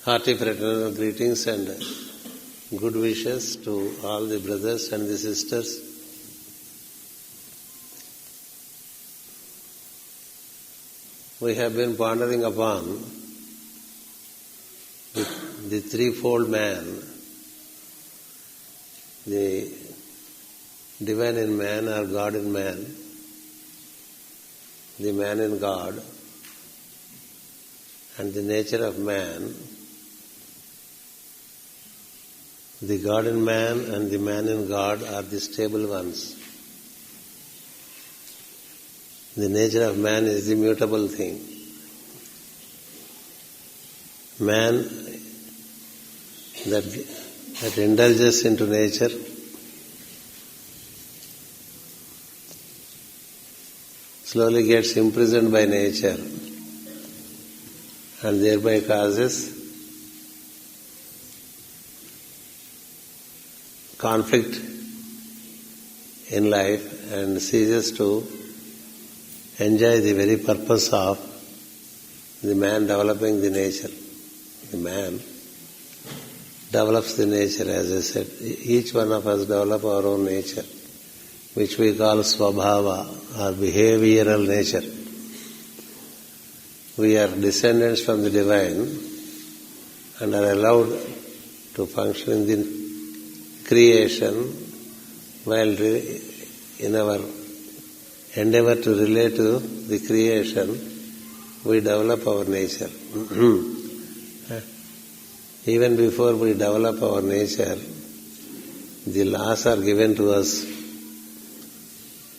Hearty fraternal greetings and good wishes to all the brothers and the sisters. We have been pondering upon the threefold man, the divine in man or God in man, the man in God, and the nature of man. The God in man and the man in God are the stable ones. The nature of man is the mutable thing. Man that indulges into nature slowly gets imprisoned by nature and thereby causes conflict in life and ceases to enjoy the very purpose of the man developing the nature. The man develops the nature, as I said. Each one of us develop our own nature, which we call swabhava, or behavioral nature. We are descendants from the divine and are allowed to function in the creation, while in our endeavor to relate to the creation, we develop our nature. Even before we develop our nature, the laws are given to us.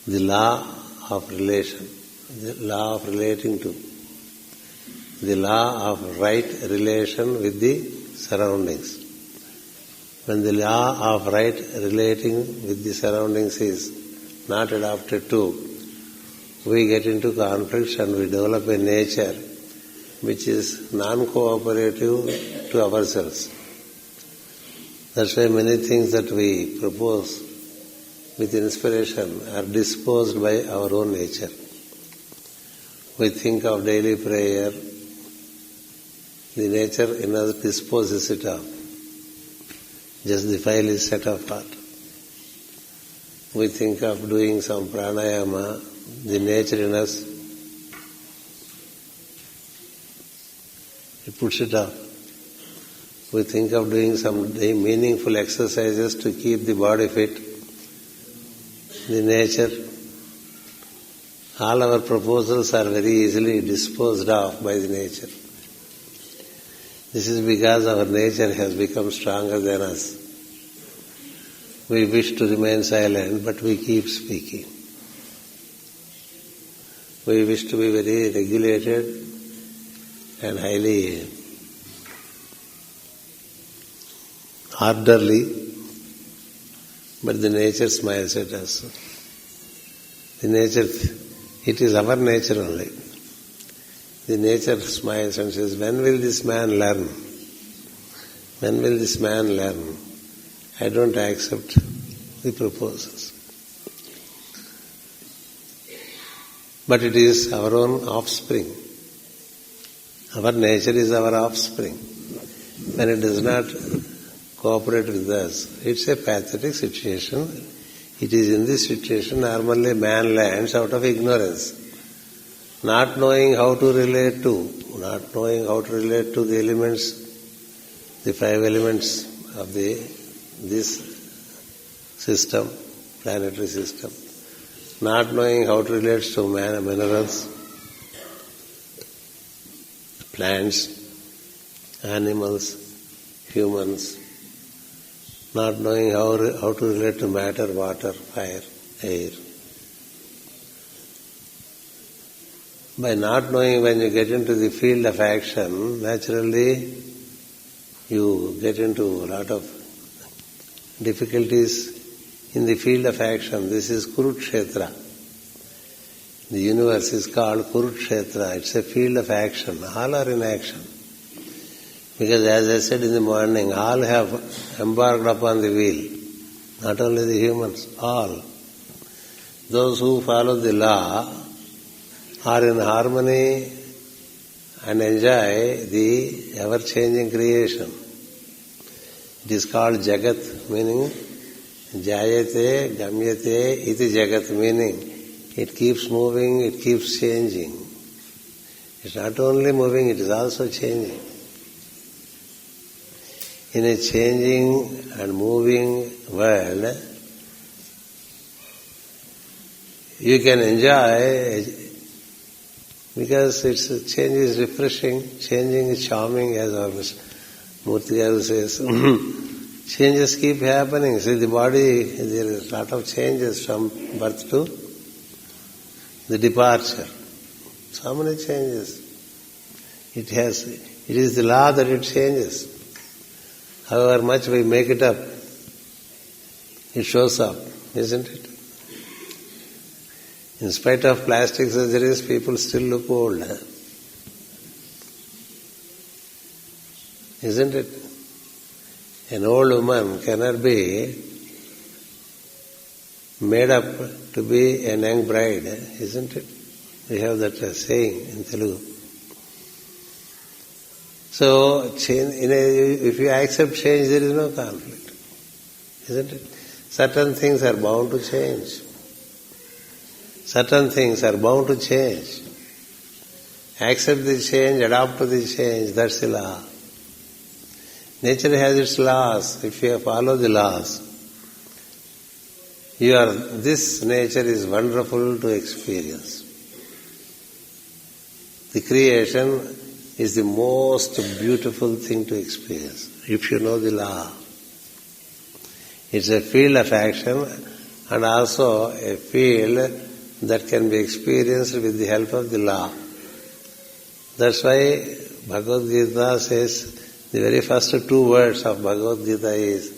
The law of relation, the law of relating to, the law of right relation with the surroundings. When the law of right relating with the surroundings is not adopted to, we get into conflicts and we develop a nature which is non-cooperative to ourselves. That's why many things that we propose with inspiration are disposed by our own nature. We think of daily prayer, the nature in us disposes it off. Just the file is set apart. We think of doing some pranayama, the nature in us, it puts it off. We think of doing some meaningful exercises to keep the body fit, the nature. All our proposals are very easily disposed of by the nature. This is because our nature has become stronger than us. We wish to remain silent, but we keep speaking. We wish to be very regulated and highly orderly, but the nature smiles at us. The nature, it is our nature only. The nature smiles and says, when will this man learn? When will this man learn? I don't accept the proposals. But it is our own offspring. Our nature is our offspring. When it does not cooperate with us, it's a pathetic situation. It is in this situation normally man lands out of ignorance. Not knowing how to relate to the elements, the five elements of this system, planetary system. Not knowing how to relate to minerals, plants, animals, humans. Not knowing how to relate to matter, water, fire, air. By not knowing, when you get into the field of action, naturally you get into a lot of difficulties in the field of action. This is Kurukshetra. The universe is called Kurukshetra. It's a field of action. All are in action. Because as I said in the morning, all have embarked upon the wheel. Not only the humans, all. Those who follow the law are in harmony and enjoy the ever-changing creation. It is called Jagat, meaning Jayate, Gamyate, iti Jagat, meaning it keeps moving, it keeps changing. It's not only moving, it is also changing. In a changing and moving world, you can enjoy, because its change is refreshing, changing is charming, as our Murthy Garu says. Changes keep happening. See, the body, there is a lot of changes from birth to the departure. So many changes. It is the law that it changes. However much we make it up, it shows up, isn't it? In spite of plastic surgeries, people still look old. Isn't it? An old woman cannot be made up to be a young bride, isn't it? We have that saying in Telugu. So, if you accept change, there is no conflict, isn't it? Certain things are bound to change. Certain things are bound to change. Accept the change, adapt to the change, that's the law. Nature has its laws. If you follow the laws, this nature is wonderful to experience. The creation is the most beautiful thing to experience, if you know the law. It's a field of action and also a field that can be experienced with the help of the law. That's why Bhagavad Gita says, the very first two words of Bhagavad Gita is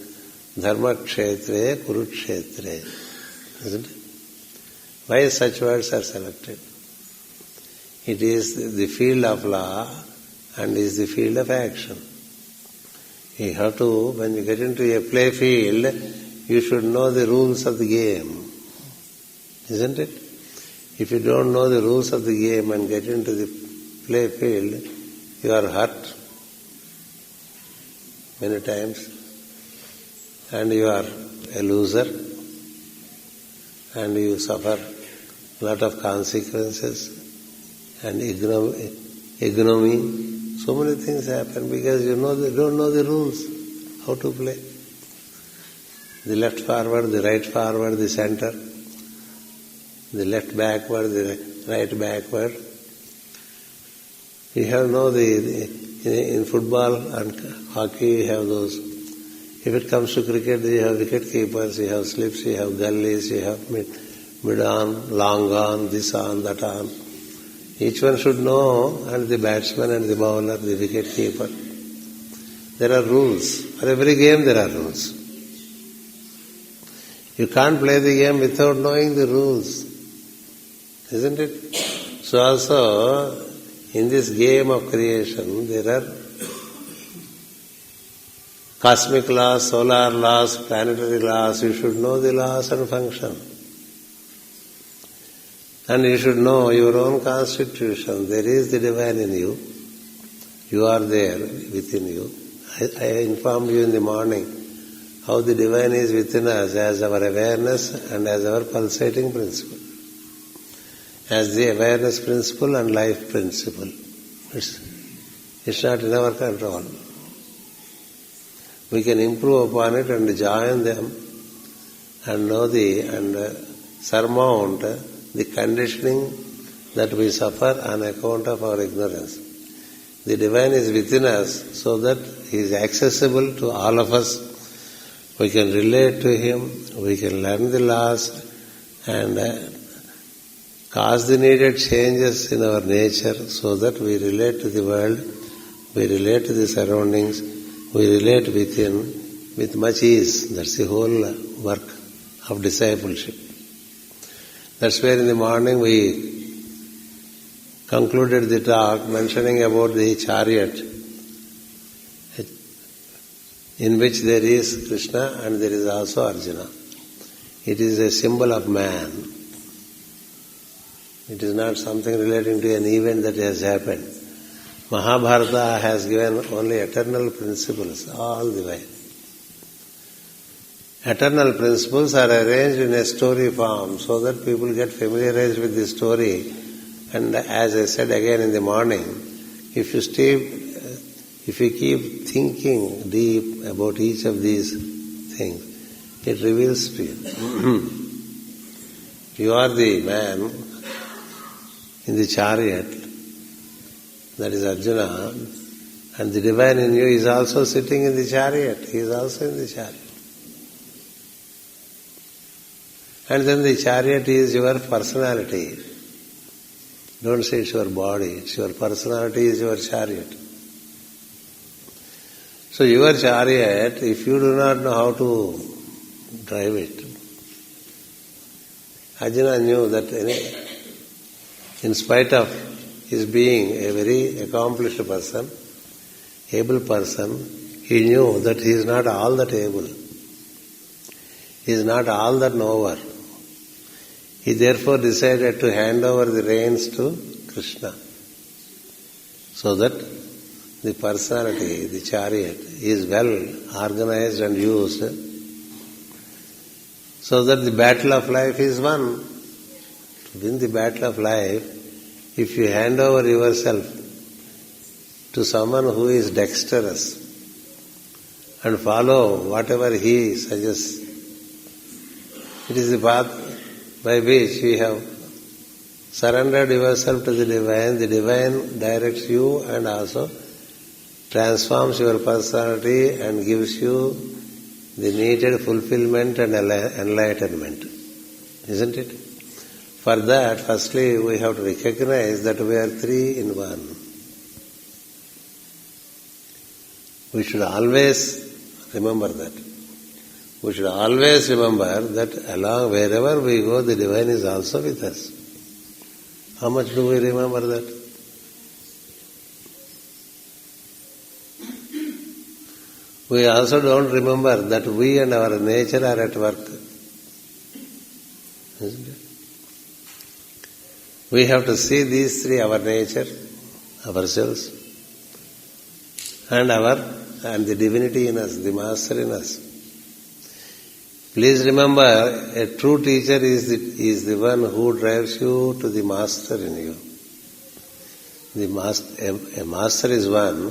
Dharma Kshetre, Kurukshetre. Isn't it? Why such words are selected? It is the field of law and is the field of action. You have to, when you get into a play field, you should know the rules of the game. Isn't it? If you don't know the rules of the game and get into the play field, you are hurt many times, and you are a loser, and you suffer a lot of consequences and ignominy. So many things happen because you don't know the rules, how to play. The left forward, the right forward, the center, the left backward, the right backward. You have in football and hockey you have those. If it comes to cricket, you have wicket keepers, you have slips, you have gullies, you have mid on, long on, this on, that on. Each one should know, and the batsman and the bowler, the wicket keeper. There are rules. For every game there are rules. You can't play the game without knowing the rules. Isn't it? So also, in this game of creation, there are cosmic laws, solar laws, planetary laws. You should know the laws and function. And you should know your own constitution. There is the divine in you. You are there within you. I informed you in the morning how the divine is within us as our awareness and as our pulsating principle. As the awareness principle and life principle. It's not in our control. We can improve upon it and join them and know and surmount the conditioning that we suffer on account of our ignorance. The divine is within us so that he is accessible to all of us. We can relate to him, we can learn the laws and cause the needed changes in our nature so that we relate to the world, we relate to the surroundings, we relate within with much ease. That's the whole work of discipleship. That's where in the morning we concluded the talk mentioning about the chariot in which there is Krishna and there is also Arjuna. It is a symbol of man. It is not something relating to an event that has happened. Mahabharata has given only eternal principles, all divine. Eternal principles are arranged in a story form so that people get familiarized with the story. And as I said again in the morning, if you keep thinking deep about each of these things, it reveals to you. You are the man in the chariot, that is Arjuna, and the divine in you is also sitting in the chariot. He is also in the chariot. And then the chariot is your personality. Don't say it's your body, it's your personality is your chariot. So your chariot, if you do not know how to drive it, Arjuna knew that in spite of his being a very accomplished person, able person, he knew that he is not all that able. He is not all that knower. He therefore decided to hand over the reins to Krishna, so that the personality, the chariot, is well organized and used, so that the battle of life is won. To win the battle of life, if you hand over yourself to someone who is dexterous and follow whatever he suggests, it is the path by which you have surrendered yourself to the divine directs you and also transforms your personality and gives you the needed fulfillment and enlightenment. Isn't it? For that, firstly, we have to recognize that we are three in one. We should always remember that. We should always remember that along wherever we go, the divine is also with us. How much do we remember that? We also don't remember that we and our nature are at work. Isn't it? We have to see these three, our nature, ourselves, and the divinity in us, the master in us. Please remember, a true teacher is the one who drives you to the master in you. A master is one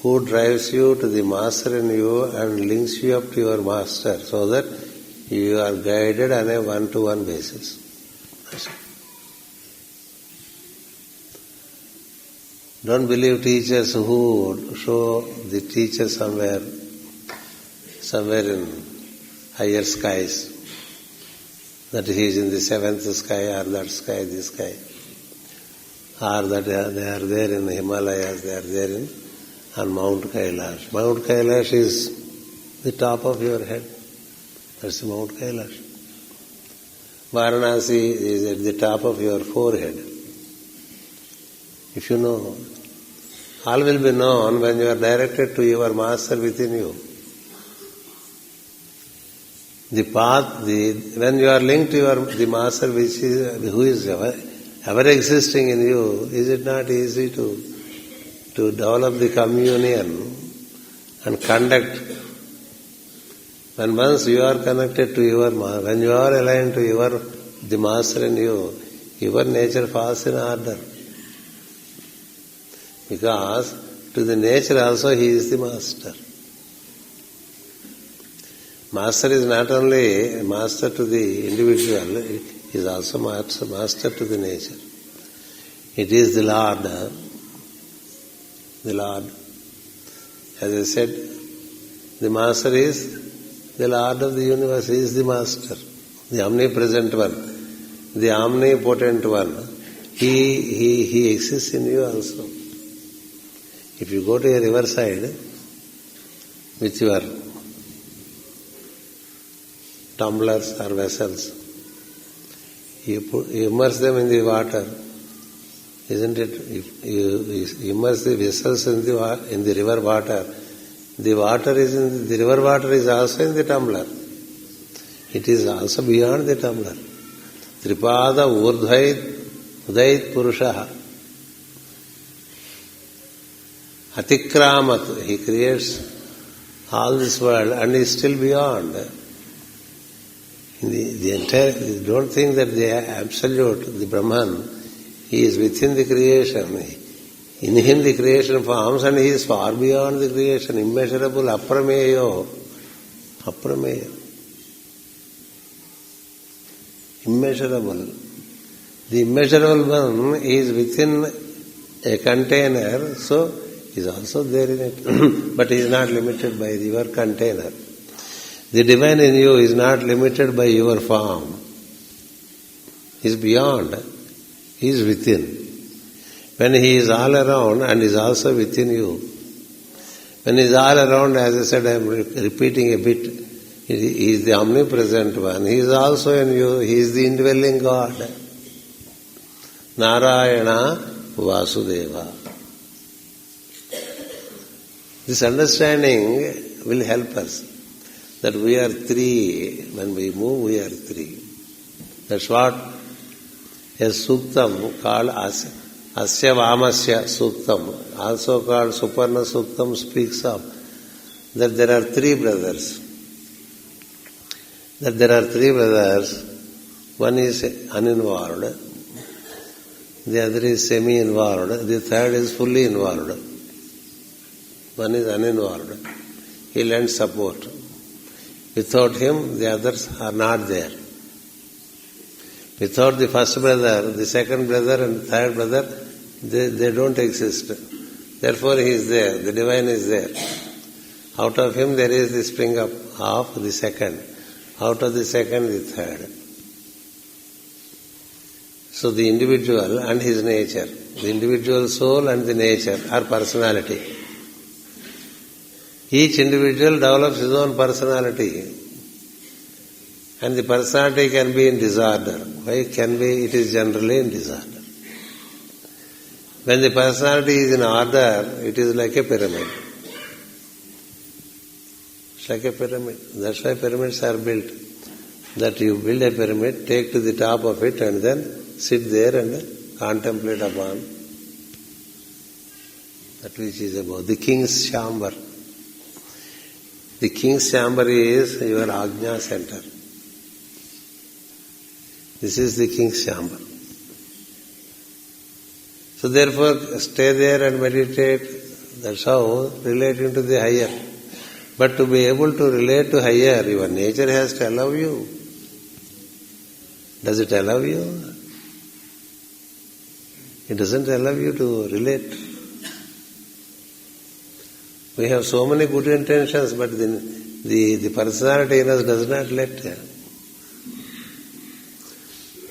who drives you to the master in you and links you up to your master, so that you are guided on a one-to-one basis. Don't believe teachers who show the teacher somewhere in higher skies, that he is in the seventh sky or that sky, this sky, or that they are there in the Himalayas, they are there on Mount Kailash. Mount Kailash is the top of your head. That's the Mount Kailash. Varanasi is at the top of your forehead. If you know, all will be known when you are directed to your master within you. The path, when you are linked to the master who is ever existing in you, is it not easy to develop the communion and conduct? When once you are connected to when you are aligned to the master in you, your nature falls in order. Because to the nature also he is the master. Master is not only a master to the individual, he is also master to the nature. It is the Lord. The Lord. As I said, the master is the Lord of the universe. He is the master, the omnipresent one, the omnipotent one. He exists in you also. If you go to a riverside with your tumblers or vessels, you immerse them in the water, isn't it? If you immerse the vessels in the river water, the river water is also in the tumbler. It is also beyond the tumbler. Tripada urdhvait udait purushaha. Atikramat. He creates all this world and is still beyond. The entire, don't think that the absolute, the Brahman, he is within the creation. In him the creation forms and he is far beyond the creation, immeasurable, aprameyo. Aprameyo. Immeasurable. The immeasurable one is within a container, so he is also there in it. But he is not limited by your container. The divine in you is not limited by your form. He is beyond. He is within. When he is all around and is also within you. When he is all around, as I said, I am repeating a bit, he is the omnipresent one. He is also in you. He is the indwelling God. Narayana Vasudeva. This understanding will help us. That we are three. When we move, we are three. That's what a suktam called Asya Vamasya Suktam, also called Suparna Suktam, speaks of. That there are three brothers. One is uninvolved. The other is semi-involved. The third is fully involved. One is uninvolved. He lends support. Without him, the others are not there. Without the first brother, the second brother and third brother, they don't exist. Therefore he is there. The divine is there. Out of him there is the spring up of the second. Out of the second, the third. So the individual and his nature, the individual soul and the nature are personality. Each individual develops his own personality. And the personality can be in disorder. Why it can be? It is generally in disorder. When the personality is in order, it is like a pyramid. It's like a pyramid. That's why pyramids are built. That you build a pyramid, take to the top of it and then sit there and contemplate upon that which is above. The king's chamber. The king's chamber is your Ajna center. This is the king's chamber. So therefore, stay there and meditate. That's how relating to the higher. But to be able to relate to higher, your nature has to allow you. Does it allow you? It doesn't allow you to relate. We have so many good intentions, but the personality in us does not let.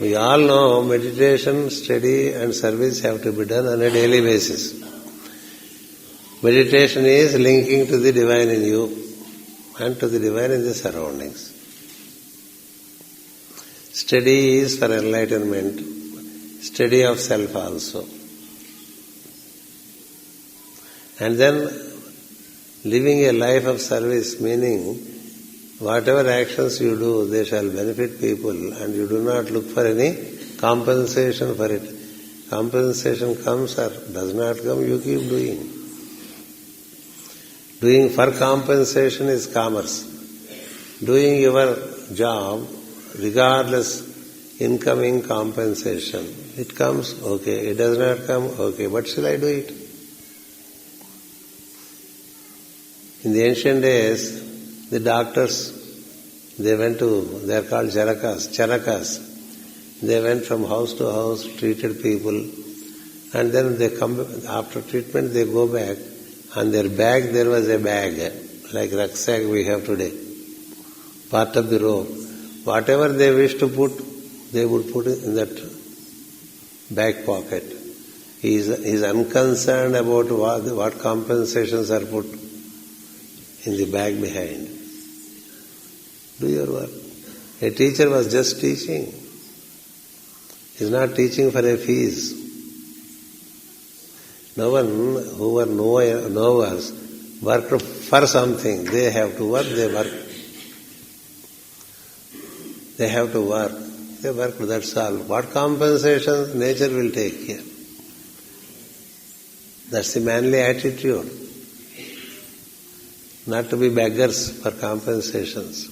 We all know meditation, study and service have to be done on a daily basis. Meditation is linking to the divine in you and to the divine in the surroundings. Study is for enlightenment, study of self also. And then living a life of service, meaning whatever actions you do, they shall benefit people and you do not look for any compensation for it. Compensation comes or does not come, you keep doing. Doing for compensation is commerce. Doing your job, regardless incoming compensation. It comes, okay. It does not come, okay. But shall I do it? In the ancient days, the doctors, they are called charakas. They went from house to house, treated people, and then they come, after treatment they go back. On their bag there was a bag, like rucksack we have today, part of the robe. Whatever they wish to put, they would put it in that back pocket. He is unconcerned about what compensations are put in the bag behind. Do your work. A teacher was just teaching. He is not teaching for a fees. No one who were knowers worked for something. They have to work, they work. They have to work. They work, that's all. What compensation nature will take care. That's the manly attitude. Not to be beggars for compensations.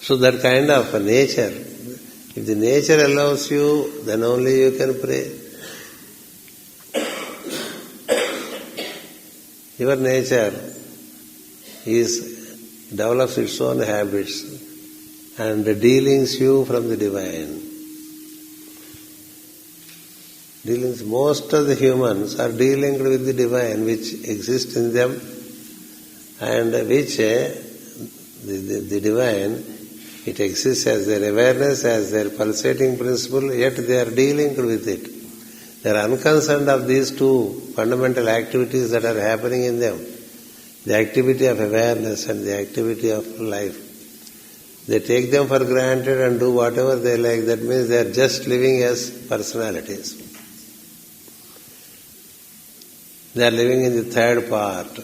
So that kind of a nature, if the nature allows you, then only you can pray. Your nature develops its own habits and dealings you from the divine. Most of the humans are dealing with the divine which exists in them, and which the divine, it exists as their awareness, as their pulsating principle, yet they are dealing with it. They are unconcerned of these two fundamental activities that are happening in them. The activity of awareness and the activity of life. They take them for granted and do whatever they like. That means they are just living as personalities. They are living in the third part.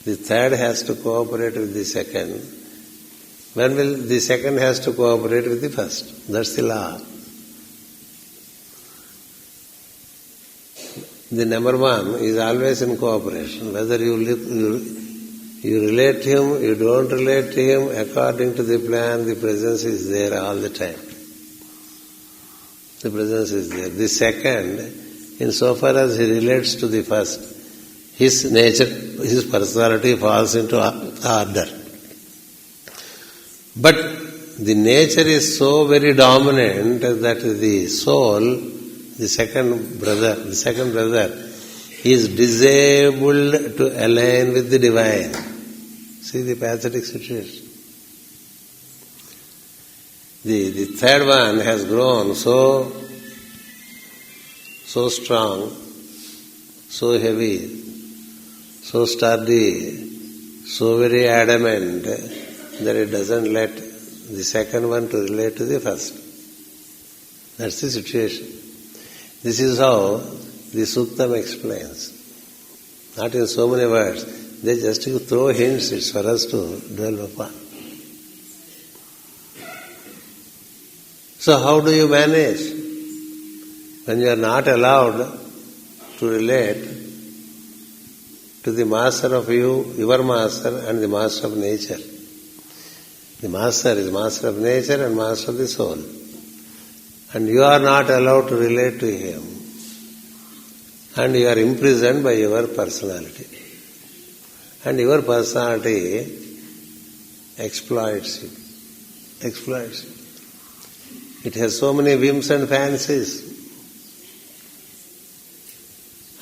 The third has to cooperate with the second. When will the second has to cooperate with the first? That's the law. The number one is always in cooperation. Whether you relate to him, you don't relate to him, according to the plan, the presence is there all the time. The presence is there. The second, insofar as he relates to the first, his nature, his personality falls into order. But the nature is so very dominant that the soul, the second brother, is disabled to align with the divine. See the pathetic situation. The third one has grown so strong, so heavy, so sturdy, so very adamant that it doesn't let the second one to relate to the first. That's the situation. This is how the Suktam explains. Not in so many words. They just throw hints. It's for us to dwell upon. So how do you manage? When you are not allowed to relate to the master of you, your master, and the master of nature. The master is master of nature and master of the soul. And you are not allowed to relate to him. And you are imprisoned by your personality. And your personality exploits you. It has so many whims and fancies.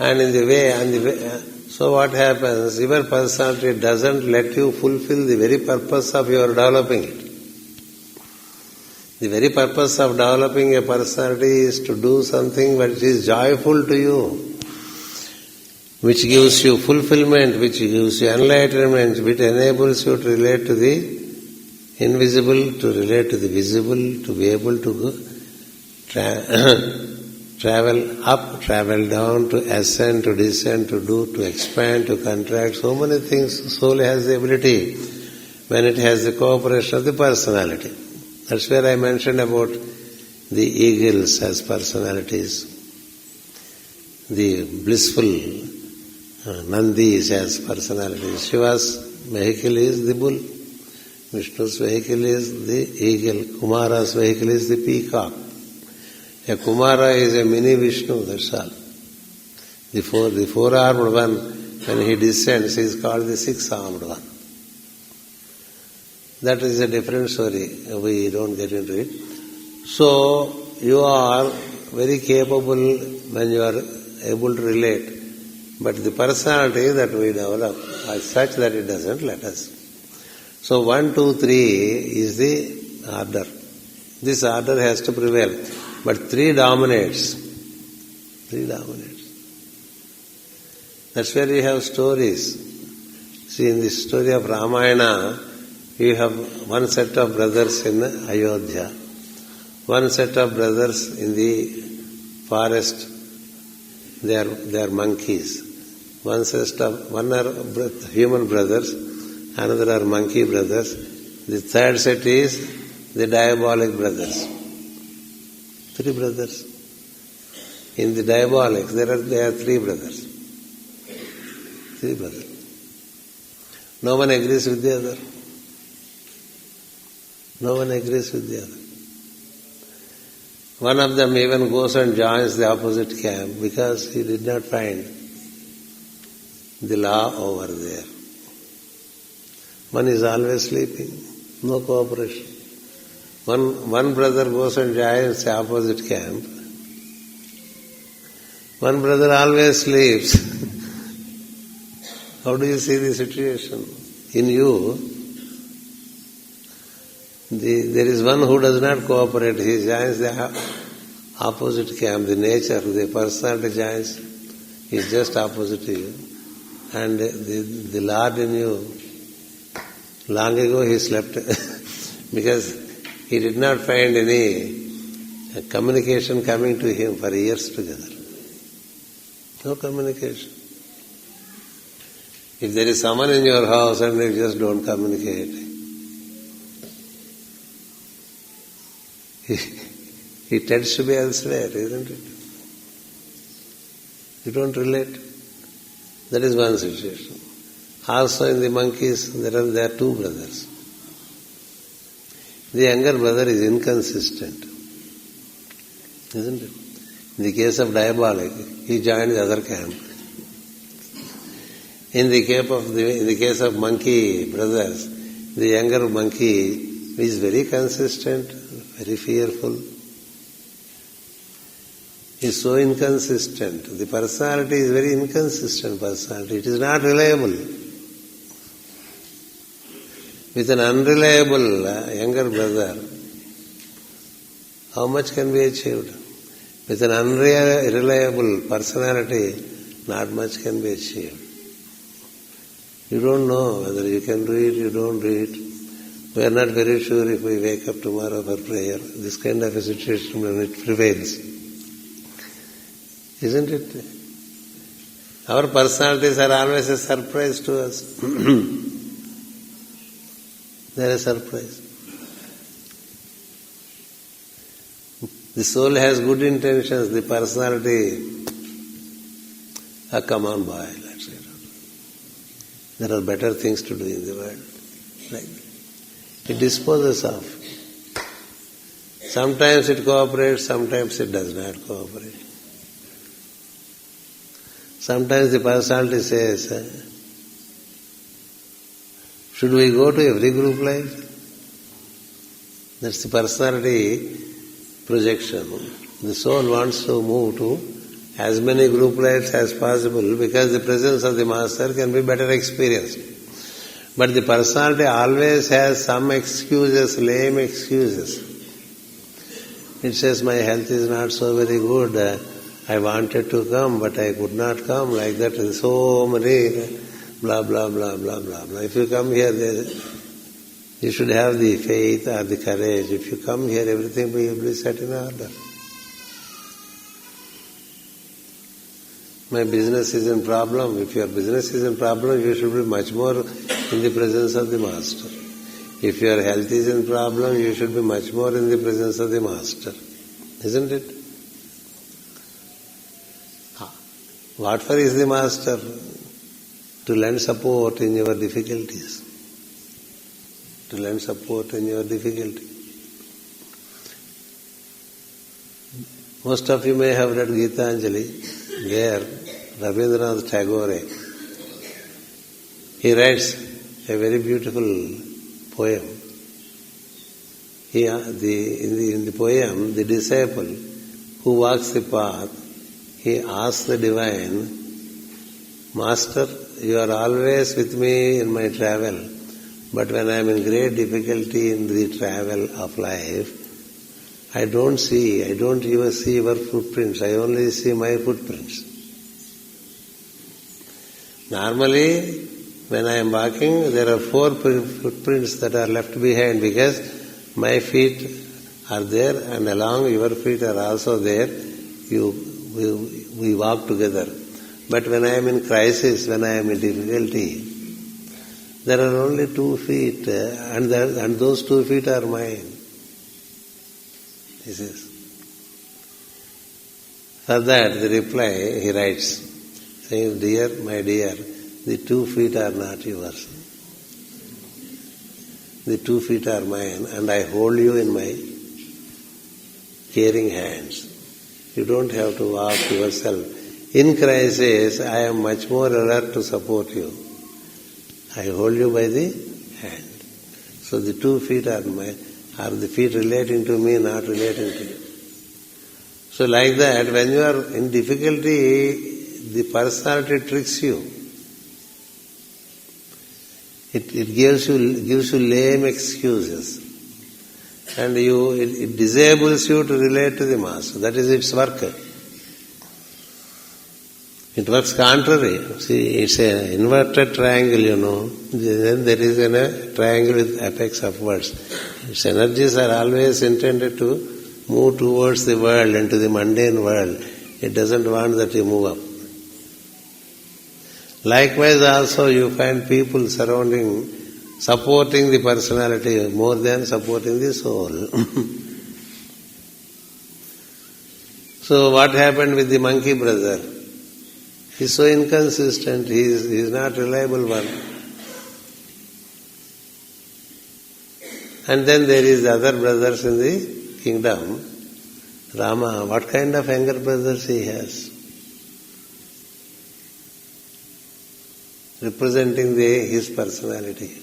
And so what happens? Your personality doesn't let you fulfill the very purpose of your developing it. The very purpose of developing a personality is to do something which is joyful to you, which gives you fulfillment, which gives you enlightenment, which enables you to relate to the invisible, to relate to the visible, to be able to travel up, travel down, to ascend, to descend, to do, to expand, to contract, so many things. Soul has the ability when it has the cooperation of the personality. That's where I mentioned about the eagles as personalities, the blissful Nandis as personalities. Shiva's vehicle is the bull, Vishnu's vehicle is the eagle, Kumara's vehicle is the peacock. A Kumara is a mini Vishnu, that's all. The four-armed one, when he descends, he is called the six-armed one. That is a different story. We don't get into it. So, you are very capable when you are able to relate. But the personality that we develop is such that it doesn't let us. So 1, 2, 3 is the order. This order has to prevail. But 3 dominates. 3 dominates. That's where you have stories. See, in the story of Ramayana, you have one set of brothers in Ayodhya, one set of brothers in the forest. They are monkeys. One are human brothers, another are monkey brothers. The third set is the diabolic brothers. 3 brothers. In the diabolics, there are three brothers. Three brothers. No one agrees with the other. No one agrees with the other. One of them even goes and joins the opposite camp because he did not find the law over there. One is always sleeping, no cooperation. One brother goes and joins the opposite camp. One brother always sleeps. How do you see the situation? In you, there is one who does not cooperate. He joins the opposite camp. The nature, the personality joins. He is just opposite to you. And the Lord in you, long ago he slept because he did not find any communication coming to him for years together. No communication. If there is someone in your house and you just don't communicate, he tends to be elsewhere, isn't it? You don't relate. That is one situation. Also in the monkeys, there are two brothers. The younger brother is inconsistent, isn't it? In the case of diabolic, he joined the other camp. In the case of monkey brothers, the younger monkey is very consistent, very fearful. He is so inconsistent. The personality is very inconsistent personality. It is not reliable. With an unreliable younger brother, how much can be achieved? With an unreliable personality, not much can be achieved. You don't know whether you can do it, you don't do it. We are not very sure if we wake up tomorrow for prayer. This kind of a situation when it prevails. Isn't it? Our personalities are always a surprise to us. They are a surprise. The soul has good intentions, the personality, come on boy, let's say. There are better things to do in the world. Like it disposes of. Sometimes it cooperates, sometimes it does not cooperate. Sometimes the personality says, should we go to every group life? That's the personality projection. The soul wants to move to as many group lives as possible because the presence of the master can be better experienced. But the personality always has some excuses, lame excuses. It says, my health is not so very good. I wanted to come, but I could not come. Like that, so many blah, blah, blah, blah, blah, blah. If you come here, you should have the faith or the courage. If you come here, everything will be set in order. My business is in problem. If your business is in problem, you should be much more in the presence of the master. If your health is in problem, you should be much more in the presence of the master. Isn't it? What for is the master? To lend support in your difficulties. To lend support in your difficulty. Most of you may have read Gitanjali. There, Rabindranath Tagore, he writes a very beautiful poem. In the poem, the disciple who walks the path, he asks the divine, Master, you are always with me in my travel, but when I am in great difficulty in the travel of life, I don't even see your footprints, I only see my footprints. Normally, when I am walking, there are 4 footprints that are left behind because my feet are there and along your feet are also there. We walk together. But when I am in crisis, when I am in difficulty, there are only 2 feet and those 2 feet are mine. This is. For that, the reply, he writes, saying, "Dear, my dear, the 2 feet are not yours. The 2 feet are mine, and I hold you in my caring hands. You don't have to walk yourself. In crisis, I am much more alert to support you. I hold you by the hand. So the 2 feet are the feet relating to me, not relating to you." So like that, when you are in difficulty, the personality tricks you. It gives you lame excuses. And it disables you to relate to the Master. That is its work. It works contrary. See, it's an inverted triangle, Then there is a triangle with apex upwards. Its energies are always intended to move towards the world, into the mundane world. It doesn't want that you move up. Likewise also you find people supporting the personality more than supporting the soul. So what happened with the monkey brother? He's so inconsistent, he's not reliable one. And then there is the other brothers in the kingdom. Rama, what kind of younger brothers he has? Representing his personality.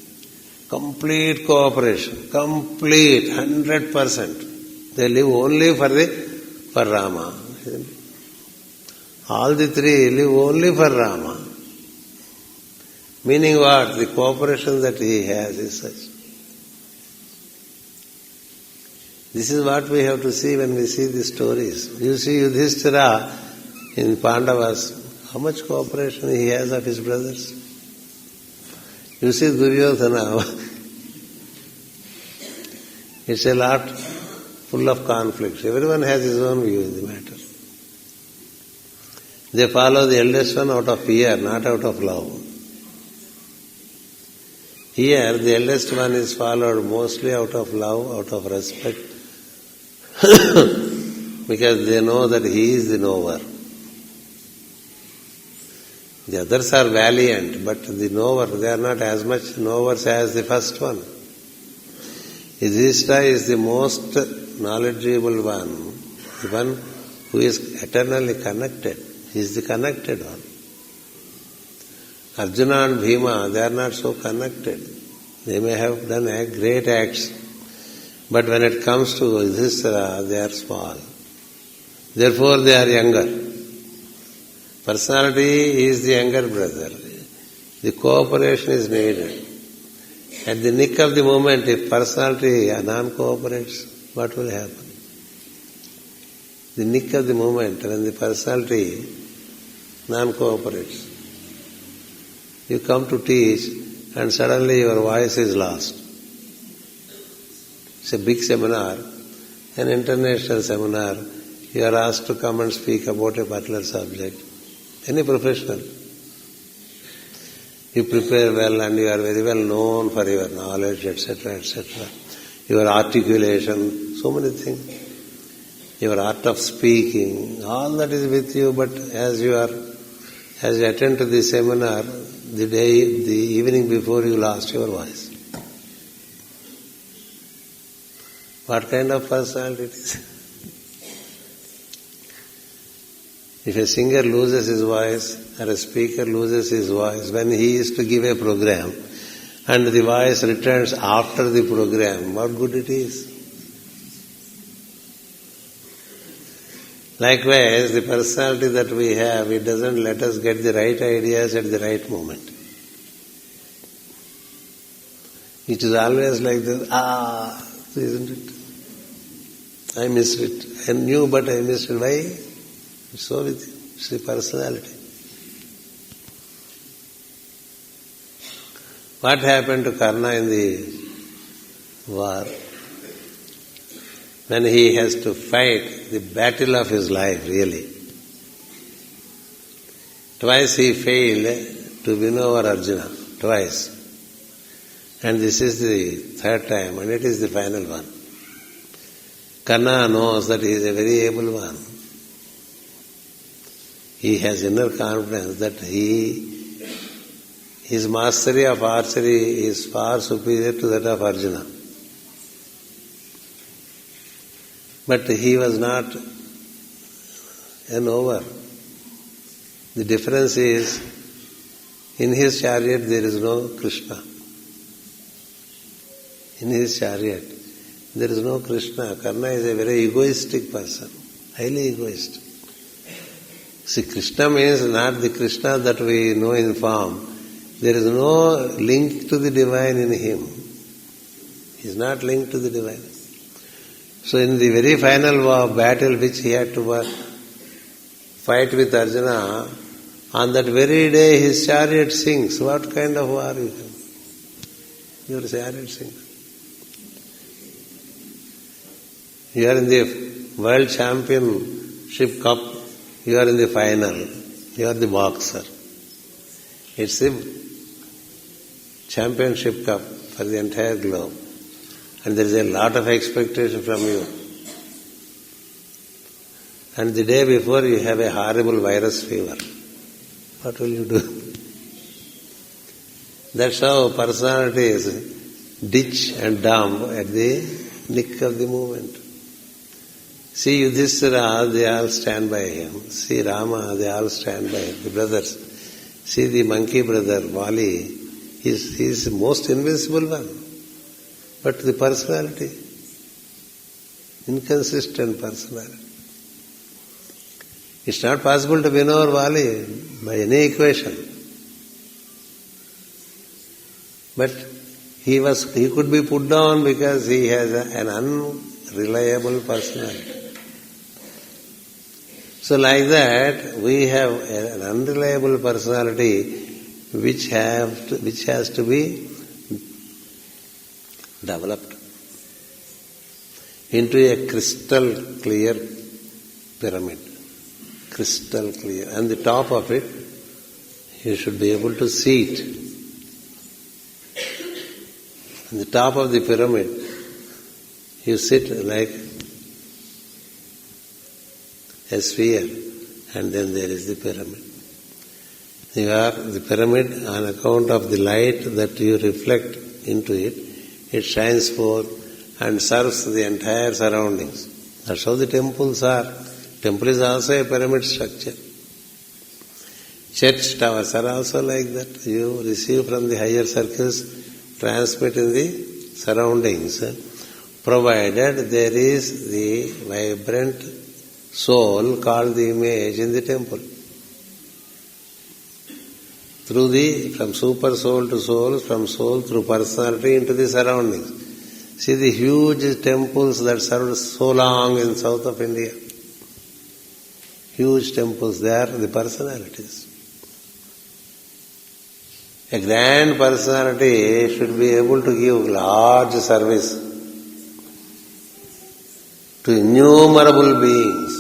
Complete cooperation. Complete, 100%. They live only for Rama. All the 3 live only for Rama. Meaning what? The cooperation that he has is such. This is what we have to see when we see the stories. You see Yudhishthira in Pandavas, how much cooperation he has of his brothers. You see Duryodhana, it's a lot full of conflicts. Everyone has his own view in the matter. They follow the eldest one out of fear, not out of love. Here, the eldest one is followed mostly out of love, out of respect, because they know that he is the knower. The others are valiant, but the knower, they are not as much knowers as the first one. Yudhishthira is the most knowledgeable one, the one who is eternally connected. He is the connected one. Arjuna and Bhima, they are not so connected. They may have done great acts, but when it comes to Yudhishthira, they are small. Therefore, they are younger. Personality is the younger brother. The cooperation is needed. At the nick of the moment, if personality non-cooperates, what will happen? The nick of the moment, when the personality non-cooperates, you come to teach and suddenly your voice is lost. It's a big seminar, an international seminar. You are asked to come and speak about a particular subject. Any professional. You prepare well and you are very well known for your knowledge, etc., etc. Your articulation, so many things. Your art of speaking, all that is with you, but as you attend to the seminar, the evening before you lost your voice. What kind of personality it is? If a singer loses his voice or a speaker loses his voice when he is to give a program and the voice returns after the program, what good it is? Likewise, the personality that we have, it doesn't let us get the right ideas at the right moment. It is always like this, isn't it? I missed it. I knew but I missed it. Why? It's so with you. It's the personality. What happened to Karna in the war? When he has to fight the battle of his life, really. Twice he failed to win over Arjuna. Twice. And this is the third time, and it is the final one. Karna knows that he is a very able one. he has inner confidence that his mastery of archery is far superior to that of Arjuna. But he was not an over. The difference is, in his chariot there is no Krishna. In his chariot there is no Krishna. Karna is a very egoistic person, highly egoistic. See, Krishna means not the Krishna that we know in form. There is no link to the divine in him. He is not linked to the divine. So in the very final battle which he had to fight with Arjuna, on that very day his chariot sings. What kind of war is it? Your chariot sings. You are in the World Championship Cup. You are in the final. You are the boxer. It's the Championship Cup for the entire globe. And there is a lot of expectation from you. And the day before you have a horrible virus fever. What will you do? That's how personalities ditch and dump at the nick of the moment. See Yudhishthira, they all stand by him. See Rama, they all stand by him, the brothers. See the monkey brother, Vali, he's the most invincible one. But the personality, inconsistent personality. It's not possible to win over Vali by any equation. But he could be put down because he has an unreliable personality. So like that, we have an unreliable personality which has to be developed into a crystal clear pyramid. Crystal clear. And the top of it, you should be able to see it. On the top of the pyramid, you sit like a sphere, and then there is the pyramid. You are the pyramid on account of the light that you reflect into it. It shines forth and serves the entire surroundings. That's how the temples are. Temple is also a pyramid structure. Church towers are also like that. You receive from the higher circles, transmit in the surroundings, provided there is the vibrant soul called the image in the temple. From super soul to soul, from soul through personality into the surroundings. See the huge temples that served so long in south of India. Huge temples, they are the personalities. A grand personality should be able to give large service to innumerable beings.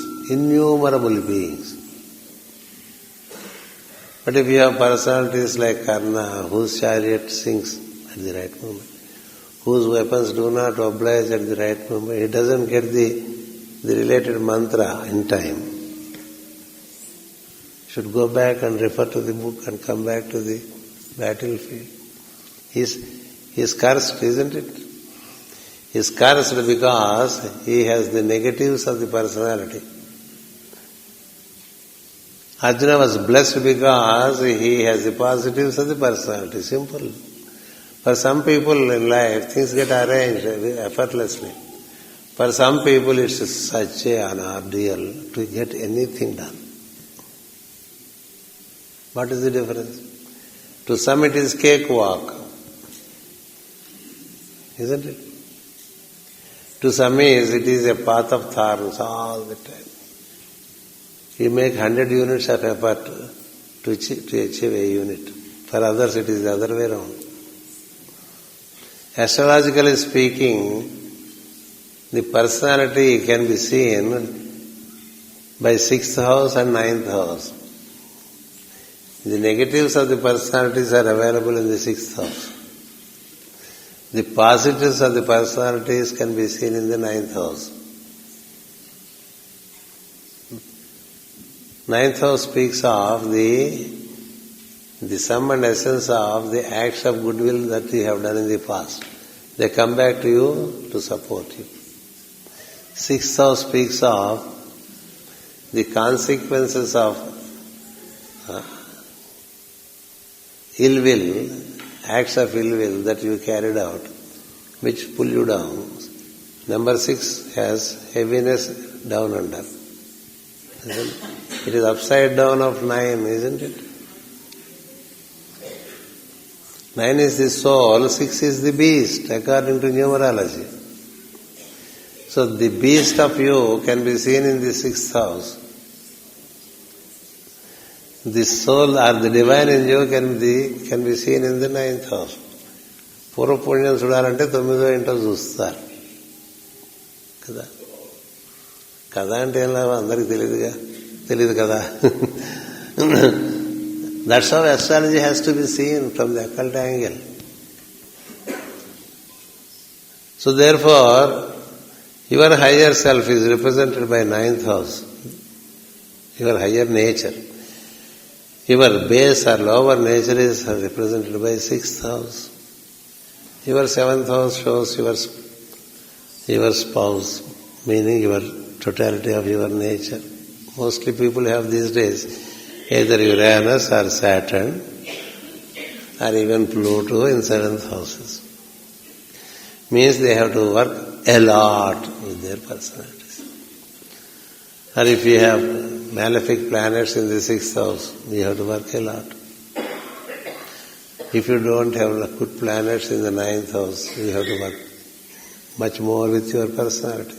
But if you have personalities like Karna, whose chariot sings at the right moment, whose weapons do not oblige at the right moment, he doesn't get the related mantra in time. Should go back and refer to the book and come back to the battlefield. He's cursed, isn't it? He's cursed because he has the negatives of the personality. Arjuna was blessed because he has the positives of the personality. Simple. For some people in life, things get arranged effortlessly. For some people, it's such an ordeal to get anything done. What is the difference? To some it is cakewalk, isn't it? To some it is a path of thorns all the time. You make 100 units of effort to achieve a unit. For others it is the other way around. Astrologically speaking, the personality can be seen by 6th house and 9th house. The negatives of the personalities are available in the 6th house. The positives of the personalities can be seen in the 9th house. Ninth house speaks of the sum and essence of the acts of goodwill that you have done in the past. They come back to you to support you. Sixth house speaks of the consequences of ill will, acts of ill will that you carried out, which pull you down. Number 6 has heaviness down under. It is upside down of 9, isn't it? 9 is the soul, 6 is the beast, according to numerology. So the beast of you can be seen in the 6th house. The soul or the divine in you can be seen in the 9th house. పూర్వపుణ్యం చూడాలంటే 9వ ఇంట్లో చూస్తారు కదా. కదా అంటే ఏం లాభం, అందరికి తెలియదు కదా. That's how astrology has to be seen from the occult angle. So therefore, your higher self is represented by 9th house, your higher nature. Your base or lower nature is represented by 6th house. Your 7th house shows your spouse, meaning your totality of your nature. Mostly people have these days either Uranus or Saturn or even Pluto in 7th houses. Means they have to work a lot with their personalities. Or if you have malefic planets in the 6th house, you have to work a lot. If you don't have good planets in the 9th house, you have to work much more with your personality.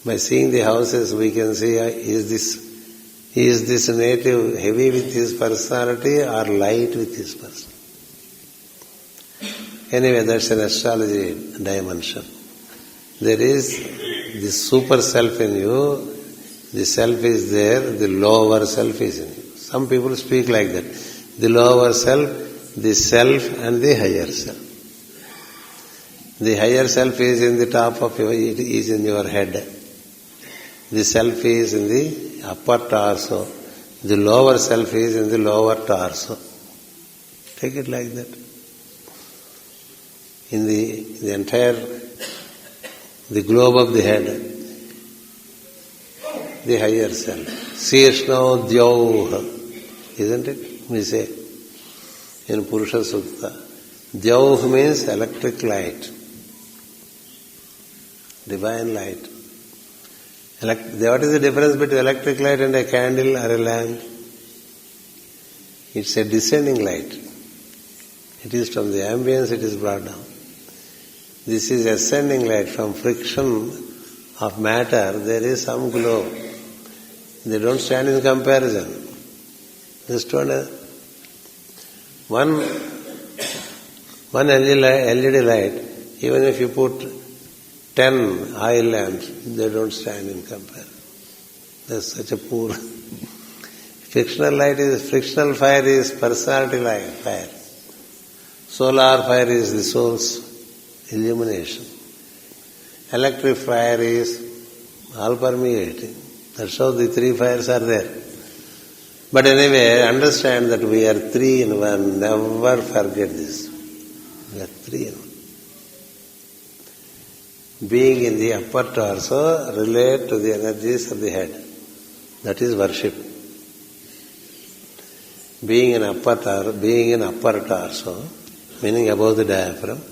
By seeing the houses, we can see, is this native heavy with his personality or light with his personality? Anyway, that's an astrology dimension. There is the super self in you, the self is there, the lower self is in you. Some people speak like that. The lower self, the self and the higher self. The higher self is in the top of it is in your head. The self is in the upper torso. The lower self is in the lower torso. Take it like that. In the entire, the globe of the head, the higher self. Sirshno Dyauh, isn't it? We say in Purusha Sukta. Dyauh means electric light, divine light. What is the difference between electric light and a candle or a lamp? It's a descending light. It is from the ambience it is brought down. This is ascending light. From friction of matter, there is some glow. They don't stand in comparison. Just one LED light, even if you put 10 oil lamps, they don't stand in comparison. That's such a poor. Frictional fire is personality fire. Solar fire is the soul's illumination. Electric fire is all permeating. That's how the 3 fires are there. But anyway, understand that we are 3 in 1. Never forget this. We are 3 in 1. Being in the upper torso, relate to the energies of the head. That is worship. Being in upper torso, meaning above the diaphragm,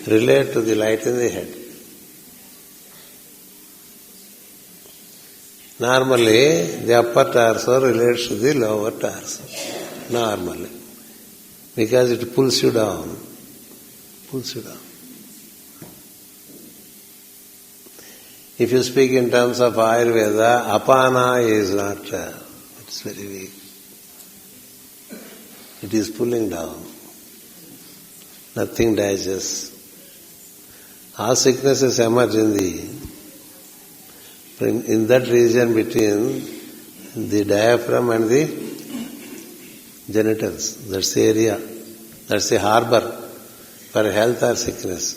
relate to the light in the head. Normally, the upper torso relates to the lower torso. Normally. Because it pulls you down. If you speak in terms of Ayurveda, apana is not, it's very weak. It is pulling down. Nothing digests. All sicknesses emerge in that region between the diaphragm and the genitals. That's the area. That's the harbor for health or sickness.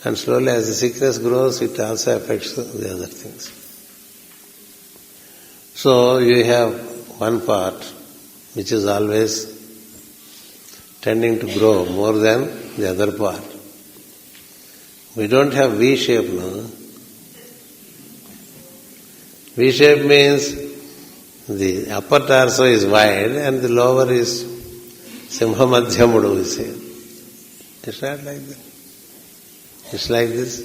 And slowly as the sickness grows, it also affects the other things. So you have one part which is always tending to grow more than the other part. We don't have V shape now. V shape means the upper torso is wide and the lower is Simha Madhyamudu, we say. It's not like that. It's like this.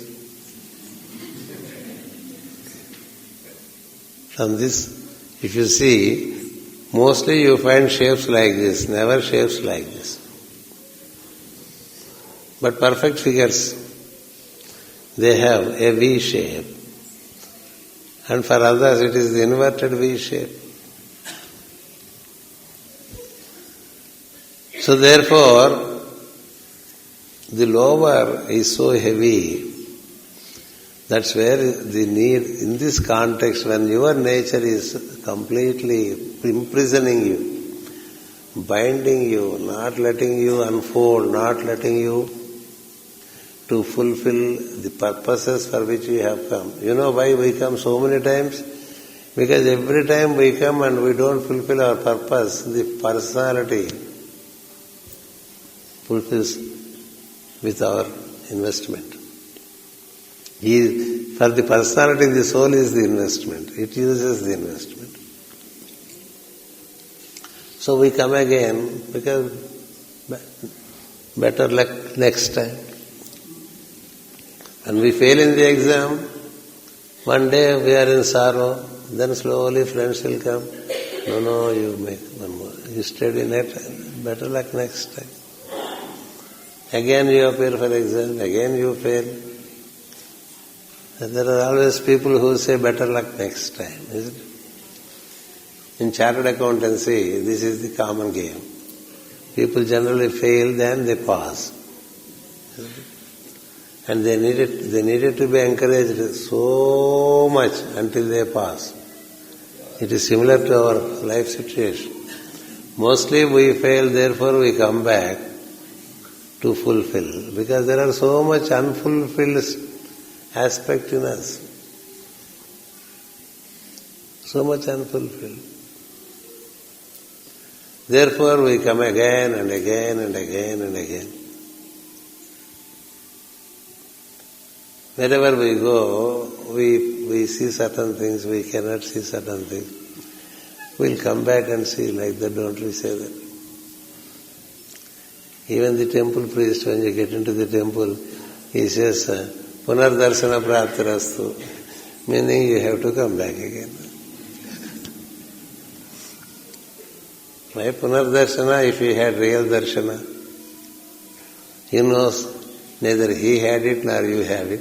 From this, if you see, mostly you find shapes like this, never shapes like this. But perfect figures, they have a V shape. And for others it is the inverted V shape. So therefore, the lower is so heavy. That's where the need, in this context, when your nature is completely imprisoning you, binding you, not letting you unfold, not letting you to fulfill the purposes for which you have come. You know why we come so many times? Because every time we come and we don't fulfill our purpose, the personality fulfills with our investment. For the personality, the soul is the investment. It uses the investment. So we come again because better luck next time. And we fail in the exam. One day we are in sorrow. Then slowly friends will come. No, you make one more. You study next. Better luck next time. Again you appear for exam. Again you fail. And there are always people who say better luck next time, isn't it? In chartered accountancy, this is the common game. People generally fail, then they pass. And they needed to be encouraged so much until they pass. It is similar to our life situation. Mostly we fail, therefore we come back to fulfill. Because there are so much unfulfilled aspect in us. So much unfulfilled. Therefore we come again and again and again and again. Wherever we go, we see certain things, we cannot see certain things. We'll come back and see like that, don't we say that? Even the temple priest, when you get into the temple, he says, Punardarshana praptirastu, meaning you have to come back again. Why Punardarshana? If he had real darshana, he knows neither he had it nor you have it.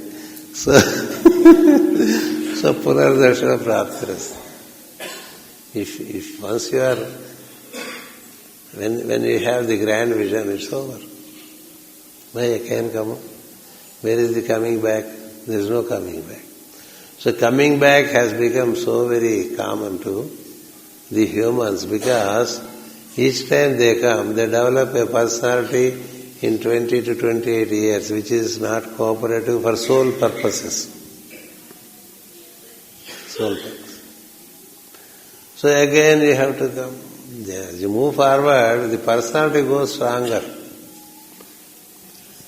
So Punardarshana praptirastu. If once you are, when you have the grand vision, it's over. Why I can come? Where is the coming back? There is no coming back. So coming back has become so very common to the humans because each time they come, they develop a personality in 20 to 28 years, which is not cooperative for soul purposes. Soul purpose. So again you have to come. As you move forward, the personality goes stronger.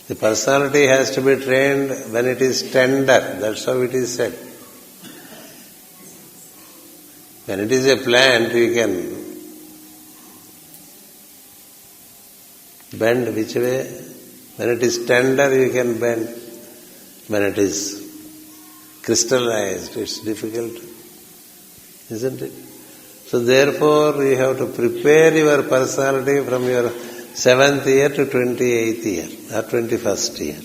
The personality has to be trained when it is tender. That's how it is said. When it is a plant, you can bend which way. When it is tender, you can bend. When it is crystallized, it's difficult. Isn't it? So therefore, you have to prepare your personality from your 7th year to 28th year or 21st year.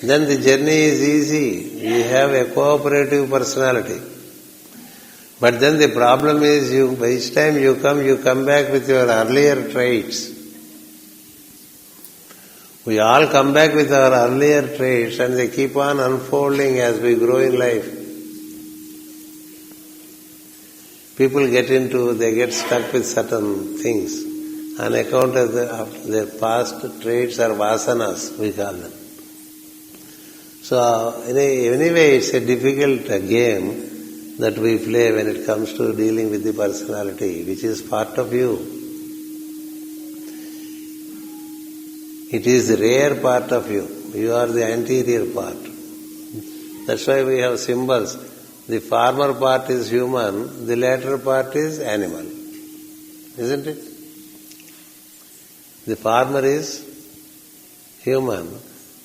Then the journey is easy. You have a cooperative personality. But then the problem is, by each time you come back with your earlier traits. We all come back with our earlier traits and they keep on unfolding as we grow in life. People they get stuck with certain things on account of their past traits or vasanas, we call them. So anyway, it's a difficult game that we play when it comes to dealing with the personality, which is part of you. It is the rare part of you. You are the anterior part. That's why we have symbols. The former part is human, the latter part is animal. Isn't it? The former is human,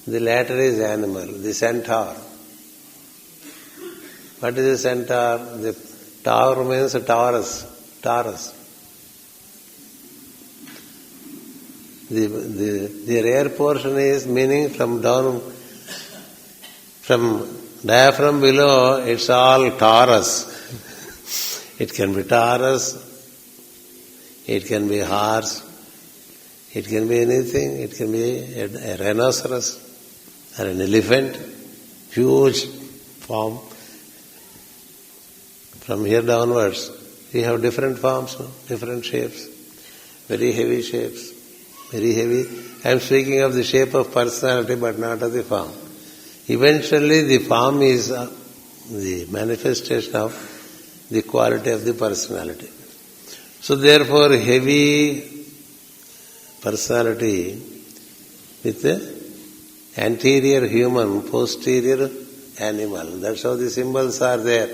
the latter is animal, the centaur. What is a centaur? The tower means a Taurus. The rare portion is meaning from diaphragm below, it's all Taurus. It can be Taurus, it can be horse, it can be anything. It can be a rhinoceros or an elephant, huge form. From here downwards, we have different forms, different shapes, very heavy shapes, very heavy. I am speaking of the shape of personality, but not of the form. Eventually, the form is the manifestation of the quality of the personality. So therefore, heavy personality with the anterior human, posterior animal. That's how the symbols are there.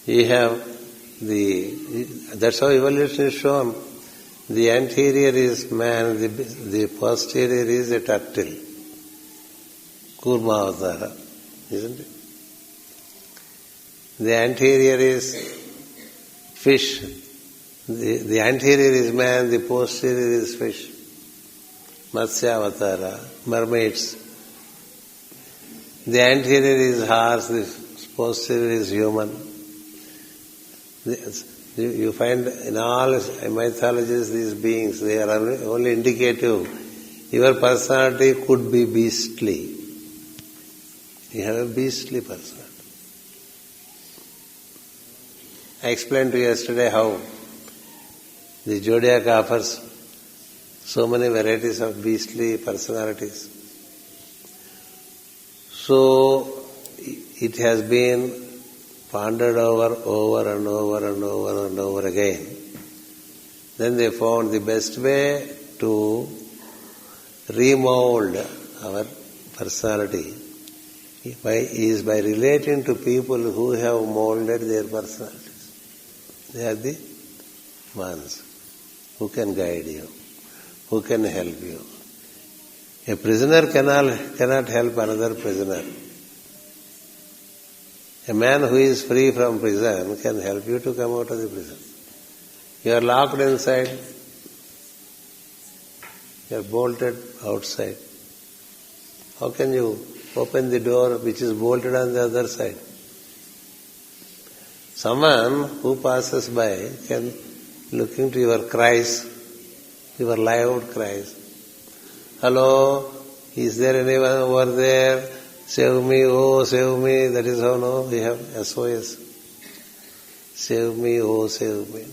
You have that's how evolution is shown. The anterior is man, the posterior is a turtle. Kurma Avatara, isn't it? The anterior is fish. The anterior is man, the posterior is fish. Matsya Avatara, mermaids. The anterior is horse, the posterior is human. You find in all mythologies these beings, they are only indicative. Your personality could be beastly. You have a beastly personality. I explained to you yesterday how the zodiac offers so many varieties of beastly personalities. So it has been pondered over and over again. Then they found the best way to remold our personality is by relating to people who have molded their personalities. They are the ones who can guide you, who can help you. A prisoner cannot help another prisoner. A man who is free from prison can help you to come out of the prison. You are locked inside, you are bolted outside. How can you open the door which is bolted on the other side? Someone who passes by can look into your cries, your loud cries. Hello, is there anyone over there? Save me, oh save me. That is how now we have SOS. Save me, oh save me.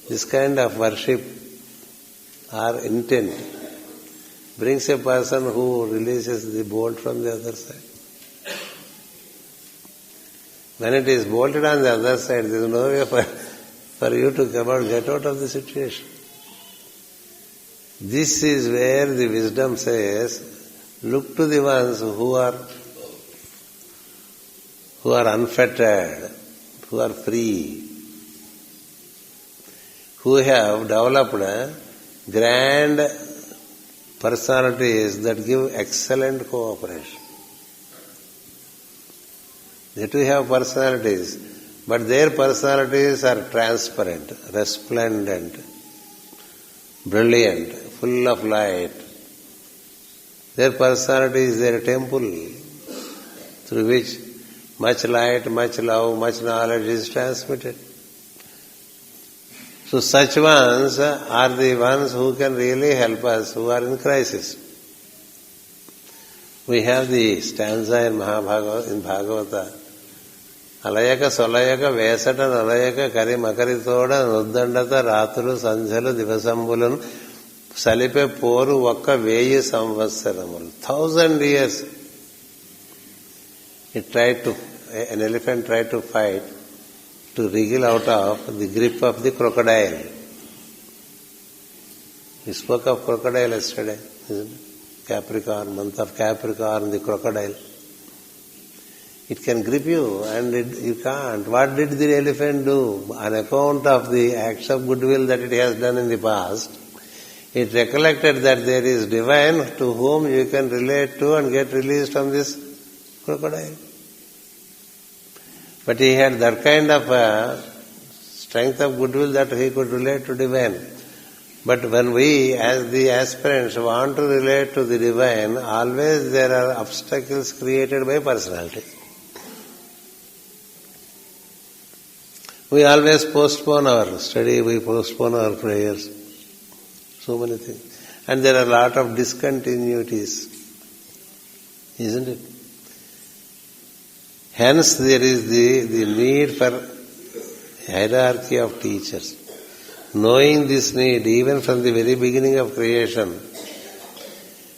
This kind of worship or intent brings a person who releases the bolt from the other side. When it is bolted on the other side, there is no way for you to get out of the situation. This is where the wisdom says, look to the ones who are unfettered, who are free, who have developed grand personalities that give excellent cooperation. They too have personalities, but their personalities are transparent, resplendent, brilliant, full of light. Their personality is their temple through which much light, much love, much knowledge is transmitted. So such ones are the ones who can really help us who are in crisis. We have the stanza in Bhagavata. అలయక సొలయక వేసట నలయక కరి మకరితోడ నుద్దండత రాత్రులు సంధ్యలు దివసంబులను సలిపే పోరు 1000 సంవత్సరములు. 1000 years an elephant tried to fight to wriggle out of the grip of the crocodile. We spoke of crocodile yesterday, isn't it? Capricorn, month of Capricorn, the crocodile. It can grip you and you can't. What did the elephant do? On account of the acts of goodwill that it has done in the past, it recollected that there is divine to whom you can relate to and get released from this crocodile. But he had that kind of strength of goodwill that he could relate to divine. But when we, as the aspirants, want to relate to the divine, always there are obstacles created by personality. We always postpone our study, we postpone our prayers. So many things. And there are a lot of discontinuities. Isn't it? Hence there is the need for hierarchy of teachers. Knowing this need, even from the very beginning of creation,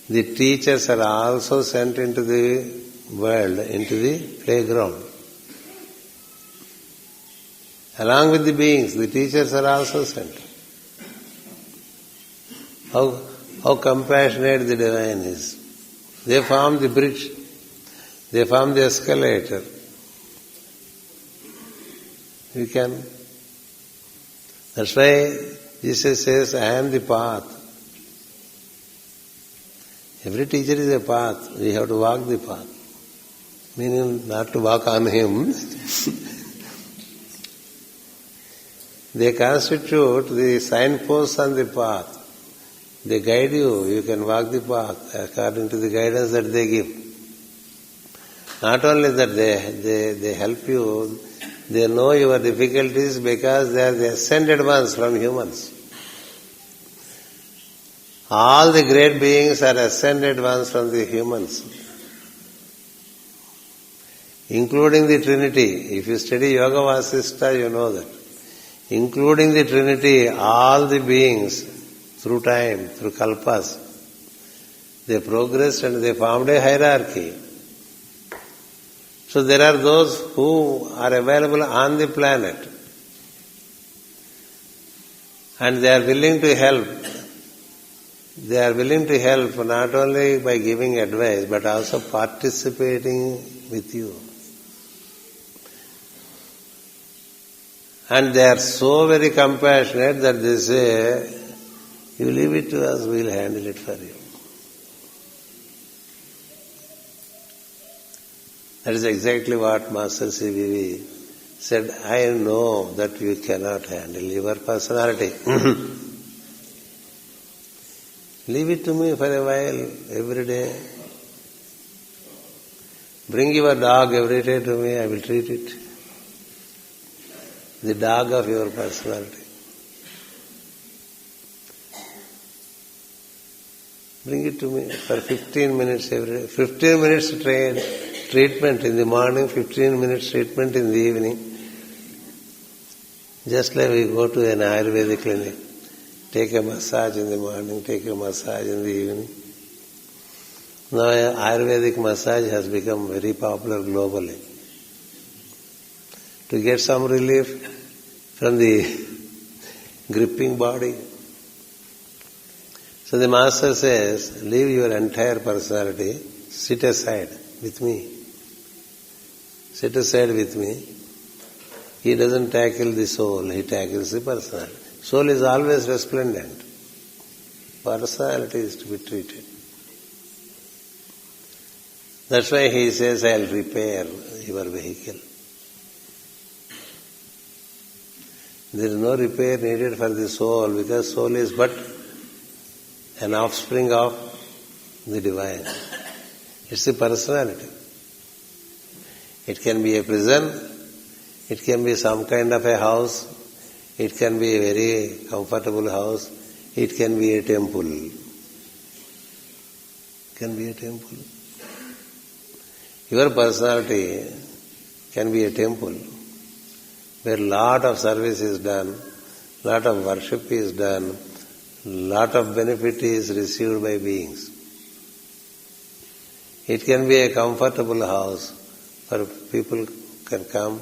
the teachers are also sent into the world, into the playground. Along with the beings, the teachers are also sent. How compassionate the divine is. They form the bridge. They form the escalator. We can. That's why Jesus says, I am the path. Every teacher is a path. We have to walk the path. Meaning not to walk on him. They constitute the signposts on the path. They guide you. You can walk the path according to the guidance that they give. Not only that, they help you. They know your difficulties because they are the ascended ones from humans. All the great beings are ascended ones from the humans. Including the Trinity. If you study Yoga Vasistha, you know that. Including the Trinity, all the beings, through time, through kalpas, they progressed and they formed a hierarchy. So there are those who are available on the planet and they are willing to help. They are willing to help not only by giving advice but also participating with you. And they are so very compassionate that they say, you leave it to us, we will handle it for you. That is exactly what Master C.V.V. said, I know that you cannot handle your personality. Leave it to me for a while, every day. Bring your dog every day to me, I will treat it. The dog of your personality. Bring it to me for 15 minutes every day. 15 minutes treatment in the morning, 15 minutes treatment in the evening. Just like we go to an Ayurvedic clinic. Take a massage in the morning, take a massage in the evening. Now Ayurvedic massage has become very popular globally. To get some relief from the gripping body. So the Master says, leave your entire personality, sit aside with me. Sit aside with me. He doesn't tackle the soul, he tackles the personality. Soul is always resplendent. Personality is to be treated. That's why he says, I'll repair your vehicle. There is no repair needed for the soul because soul is but an offspring of the divine. It's the personality. It can be a prison, it can be some kind of a house, it can be a very comfortable house, it can be a temple. It can be a temple. Your personality can be a temple where lot of service is done, lot of worship is done, lot of benefit is received by beings. It can be a comfortable house where people can come,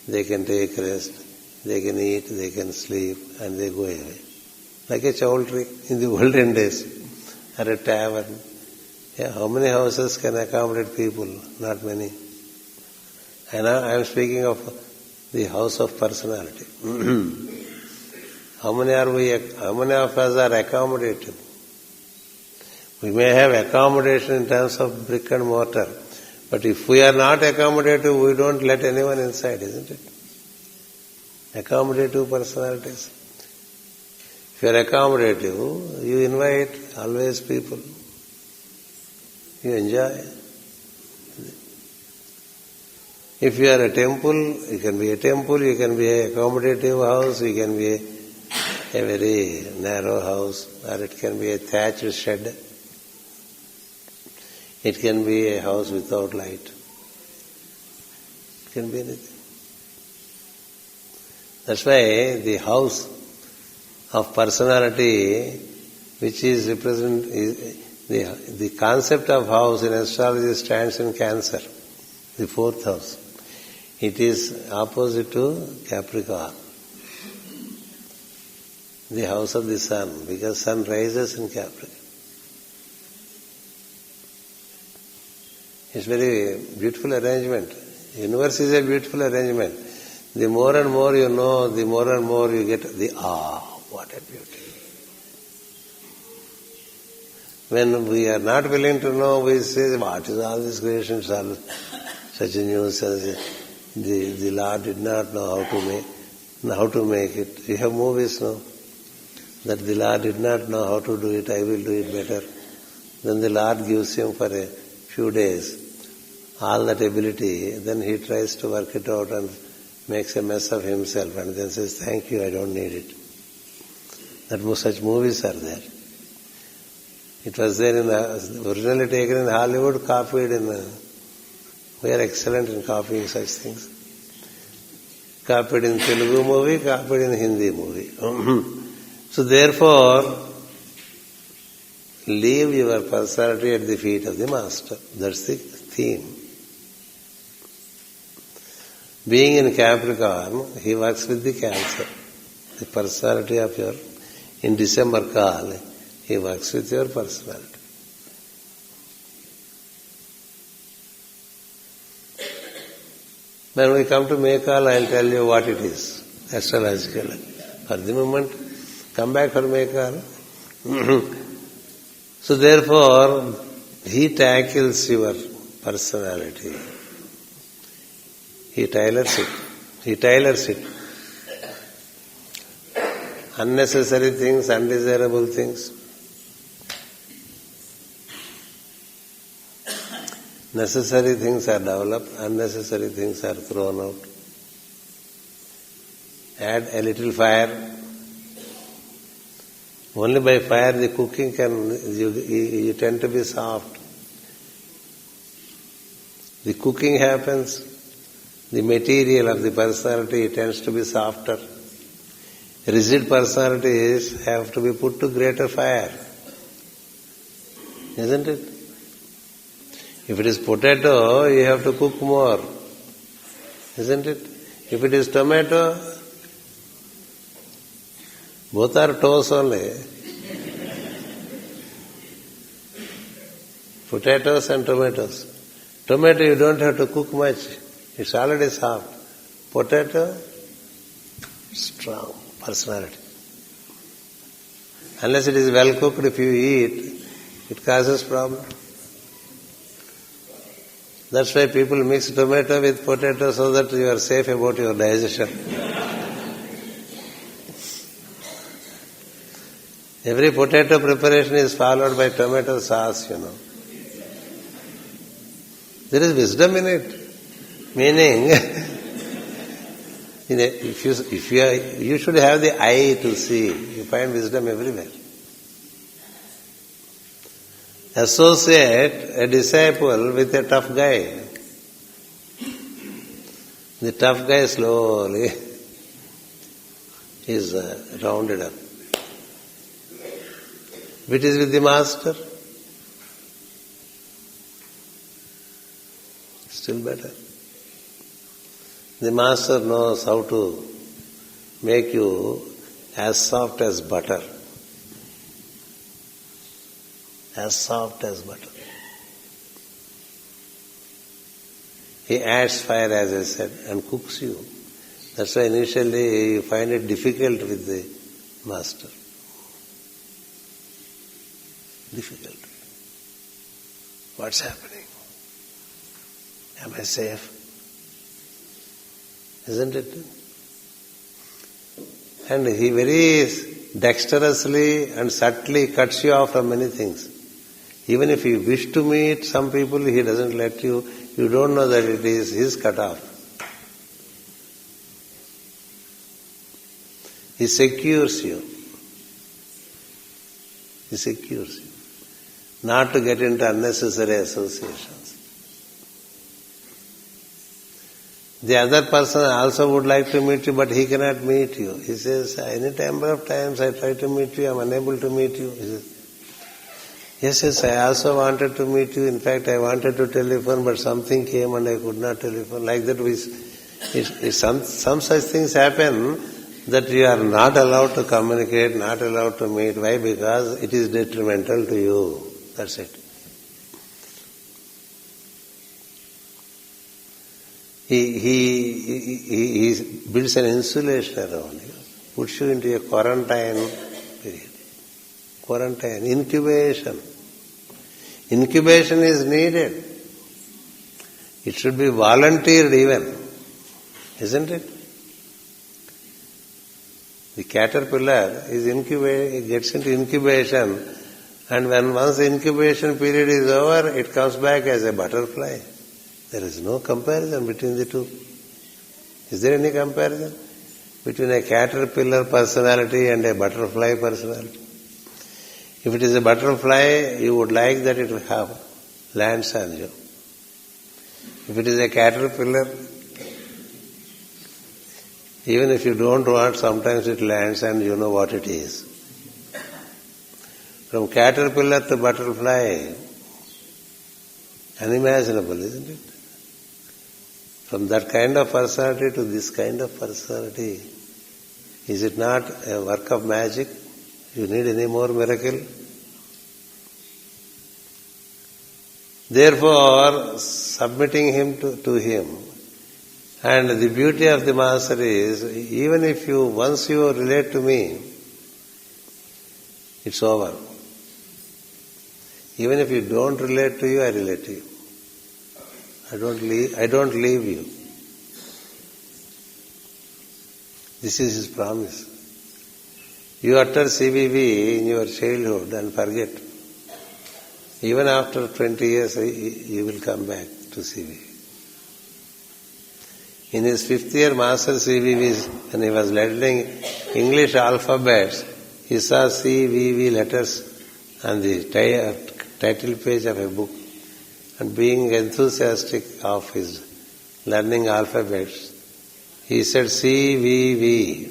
they can take rest, they can eat, they can sleep, and they go away. Like a chowdhury in the olden days, or a tavern. Yeah, how many houses can accommodate people? Not many. And I am speaking of the house of personality. How many of us are accommodative? We may have accommodation in terms of brick and mortar, but if we are not accommodative, we don't let anyone inside, isn't it? Accommodative personalities. If you are accommodative, you invite always people. You enjoy. If you are a temple, you can be a temple, you can be an accommodative house, you can be a very narrow house, or it can be a thatched shed. It can be a house without light. It can be anything. That's why the house of personality, which is the concept of house in astrology stands in Cancer, the fourth house. It is opposite to Capricorn, the house of the sun, because sun rises in Capricorn. It's very beautiful arrangement. Universe is a beautiful arrangement. The more and more you know, the more and more you get what a beauty. When we are not willing to know, we say, what is all this creation? It's all such a nuisance. The Lord did not know how to make it. We have movies now that the Lord did not know how to do it, I will do it better. Then the Lord gives him for a few days all that ability, then he tries to work it out and makes a mess of himself and then says, thank you, I don't need it. Such movies are there. It was there originally taken in Hollywood, copied in... we are excellent in copying such things. Copied in Telugu movie, copied in Hindi movie. So therefore, leave your personality at the feet of the Master. That's the theme. Being in Capricorn, he works with the Cancer. The personality of your... in December call, he works with your personality. When we come to May call, I'll tell you what it is, astrologically. For the moment, come back for May call. So therefore, he tackles your personality. He tailors it. Unnecessary things, undesirable things. Necessary things are developed, unnecessary things are thrown out. Add a little fire. Only by fire the cooking you tend to be soft. The cooking happens, the material of the personality tends to be softer. Rigid personalities have to be put to greater fire. Isn't it? If it is potato, you have to cook more. Isn't it? If it is tomato, both are toast only. Potatoes and tomatoes. Tomato you don't have to cook much. It's already soft. Potato, strong personality. Unless it is well cooked, if you eat, it causes problem. That's why people mix tomato with potato so that you are safe about your digestion. Every potato preparation is followed by tomato sauce, There is wisdom in it. Meaning, you should have the eye to see. You find wisdom everywhere. Associate a disciple with a tough guy. The tough guy slowly is rounded up. If it is with the Master, still better. The master knows how to make you as soft as butter. As soft as butter. He adds fire, as I said, and cooks you. That's why initially you find it difficult with the master. Difficult. What's happening? Am I safe? Isn't it? And he very dexterously and subtly cuts you off from many things. Even if you wish to meet some people, he doesn't let you. You don't know that it is his cut off. He secures you. He secures you. Not to get into unnecessary associations. The other person also would like to meet you, but he cannot meet you. He says, any number of times I try to meet you, I am unable to meet you. He says, yes, I also wanted to meet you. In fact, I wanted to telephone, but something came and I could not telephone. Like that, some such things happen that you are not allowed to communicate, not allowed to meet. Why? Because it is detrimental to you. That's it. He builds an insulation around you, puts you into a quarantine period. Quarantine, incubation. Incubation is needed. It should be volunteered even. Isn't it? The caterpillar is it gets into incubation, and once the incubation period is over, it comes back as a butterfly. There is no comparison between the two. Is there any comparison between a caterpillar personality and a butterfly personality? If it is a butterfly, you would like that it will have lands on you. If it is a caterpillar, even if you don't want, sometimes it lands and you know what it is. From caterpillar to butterfly, unimaginable, isn't it? From that kind of personality to this kind of personality, is it not a work of magic? You need any more miracle? Therefore, submitting him to him. And the beauty of the master is, even if once you relate to me, it's over. Even if you don't relate to you, I relate to you. I don't leave you. This is his promise. You utter CVV in your childhood and forget. Even after 20 years, you will come back to CVV. In his 5th year, Master CVV, when he was learning English alphabets, he saw CVV letters on the title page of a book. And being enthusiastic of his learning alphabets, he said CVV.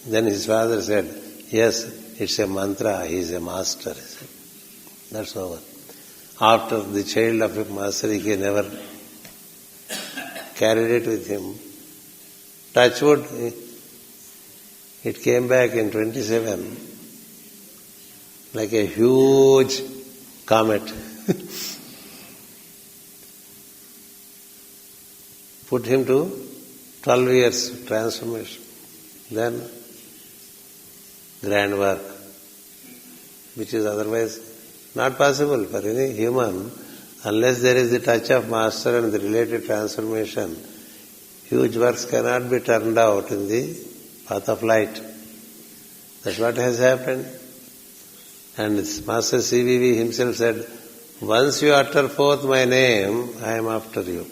Then his father said, yes, it's a mantra, he is a master. He said, that's over. After the child of a master, he never carried it with him. Touchwood, it came back in 27 like a huge comet. Put him to 12 years transformation. Then grand work, which is otherwise not possible for any human unless there is the touch of master and the related transformation. Huge works cannot be turned out in the path of light. That's what has happened. And Master CVV himself said, once you utter forth my name, I am after you.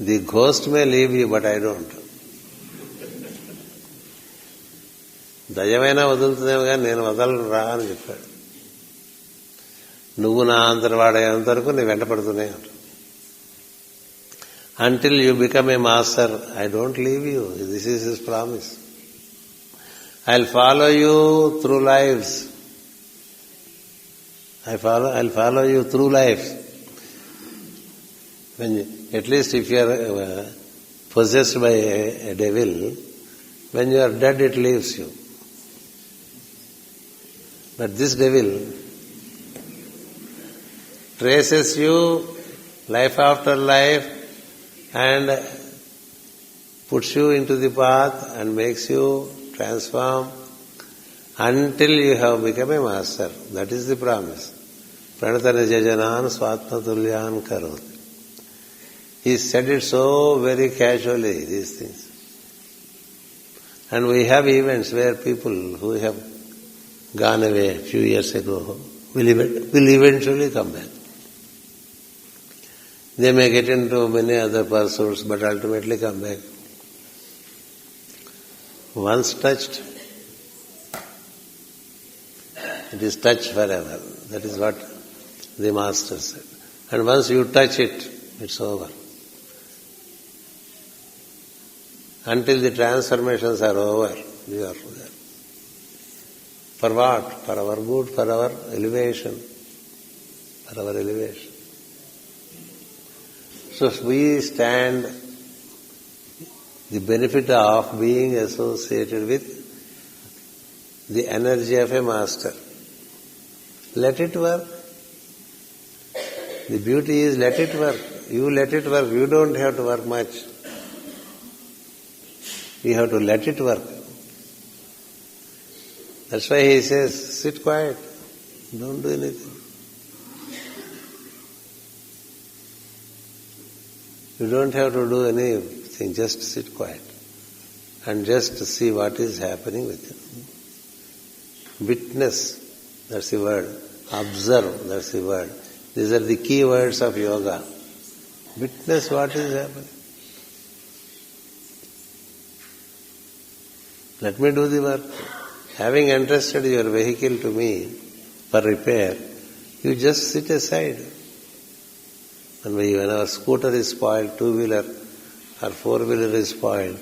The ghost may leave you, but I don't. దయ్యమైనా వదులుతుందేమో కానీ నేను వదలను రా అని చెప్పాడు. నువ్వు నా అంతర్వాడేంత వరకు నీ వెంట పడుతూనే ఉంటావు. Until you become a master, I don't leave you. This is his promise. I'll follow you through lives. I'll follow you through life. At least if you are possessed by a devil, when you are dead it leaves you. But this devil traces you life after life and puts you into the path and makes you transform until you have become a master. That is the promise. Pranatana jajanan swatmatulyan karot. He said it so very casually, these things. And we have events where people who have gone away a few years ago will eventually come back. They may get into many other pursuits, but ultimately come back. Once touched, it is touched forever. That is what the Master said. And once you touch it, it's over. Until the transformations are over, you are there. For what? For our good, for our elevation. For our elevation. So we stand the benefit of being associated with the energy of a master. Let it work. The beauty is let it work. You let it work. You don't have to work much. You have to let it work. That's why he says, sit quiet. Don't do anything. You don't have to do anything. Just sit quiet. And just see what is happening with you. Witness. That's the word. Observe. That's the word. These are the key words of yoga. Witness what is happening. Let me do the work. Having entrusted your vehicle to me for repair, you just sit aside. And when our scooter is spoiled, two-wheeler or four-wheeler is spoiled,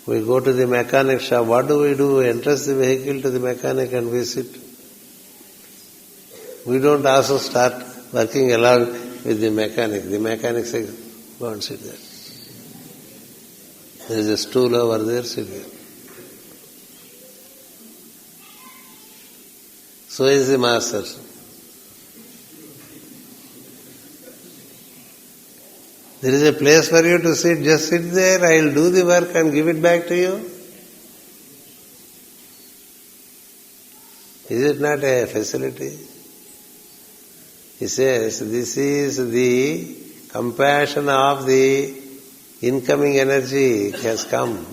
we go to the mechanic shop. What do? We entrust the vehicle to the mechanic and we sit. We don't also start working along with the mechanic. The mechanic says, go and sit there. There is a stool over there, sit there. So is the master. There is a place for you to sit. Just sit there. I will do the work and give it back to you. Is it not a facility? He says, this is the compassion of the incoming energy. It has come.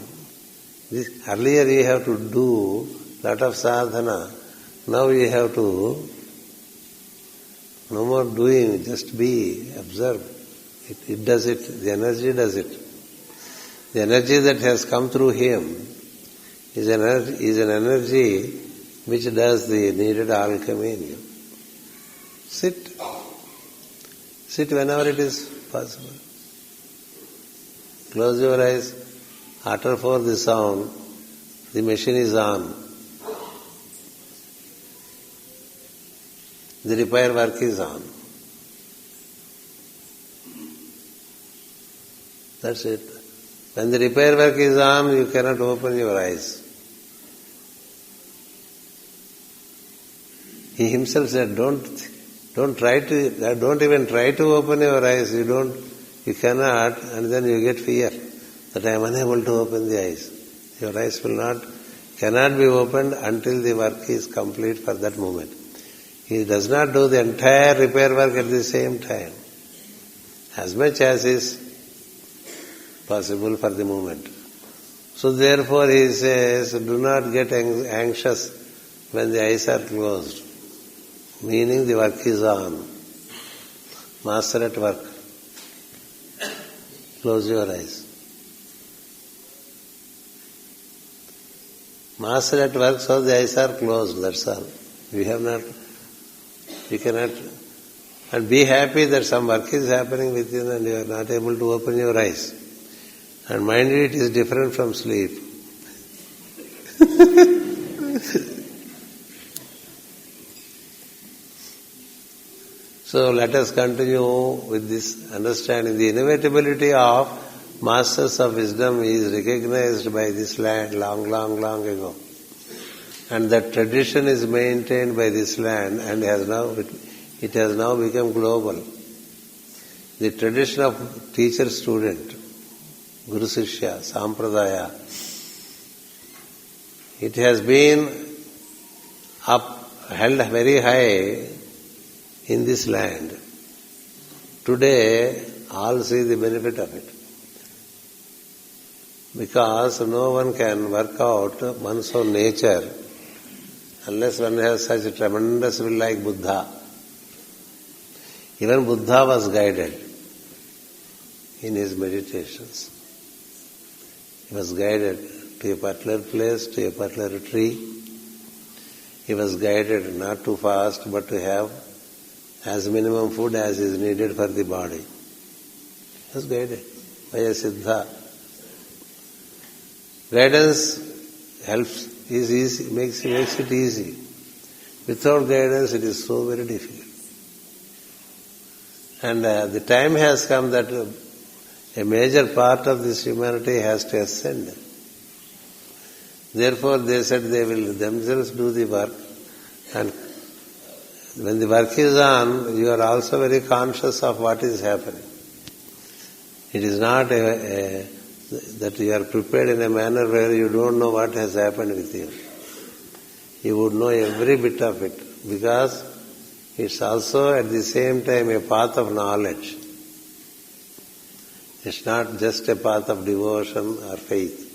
Earlier you have to do lot of sadhana. Now you have to, no more doing, just be, observe. It does it, the energy does it. The energy that has come through him is an energy which does the needed alchemy in you. Sit. Sit whenever it is possible. Close your eyes, utter forth the sound, the machine is on. The repair work is on. That's it. When the repair work is on, you cannot open your eyes. He himself said, don't even try to open your eyes. You cannot, and then you get fear that I am unable to open the eyes. Your eyes cannot be opened until the work is complete for that moment. He does not do the entire repair work at the same time. As much as is possible for the moment. So therefore he says, do not get anxious when the eyes are closed. Meaning the work is on. Master at work. Close your eyes. Master at work, so the eyes are closed, that's all. You cannot, and be happy that some work is happening within and you are not able to open your eyes. And mind you, it is different from sleep. So let us continue with this understanding. The inevitability of masters of wisdom is recognized by this land long ago. And that tradition is maintained by this land and it has now become global. The tradition of teacher-student, Guru-Shishya, Sampradaya, it has been held very high in this land. Today, all see the benefit of it. Because no one can work out one's own nature unless one has such a tremendous will like Buddha. Even Buddha was guided in his meditations. He was guided to a particular place, to a particular tree. He was guided not to fast but to have as minimum food as is needed for the body. He was guided by a Siddha. Guidance helps, is easy, makes it easy. Without guidance it is so very difficult. And the time has come that a major part of this humanity has to ascend. Therefore they said they will themselves do the work, and when the work is on, you are also very conscious of what is happening. It is not that you are prepared in a manner where you don't know what has happened with you. You would know every bit of it, because it's also at the same time a path of knowledge. It's not just a path of devotion or faith.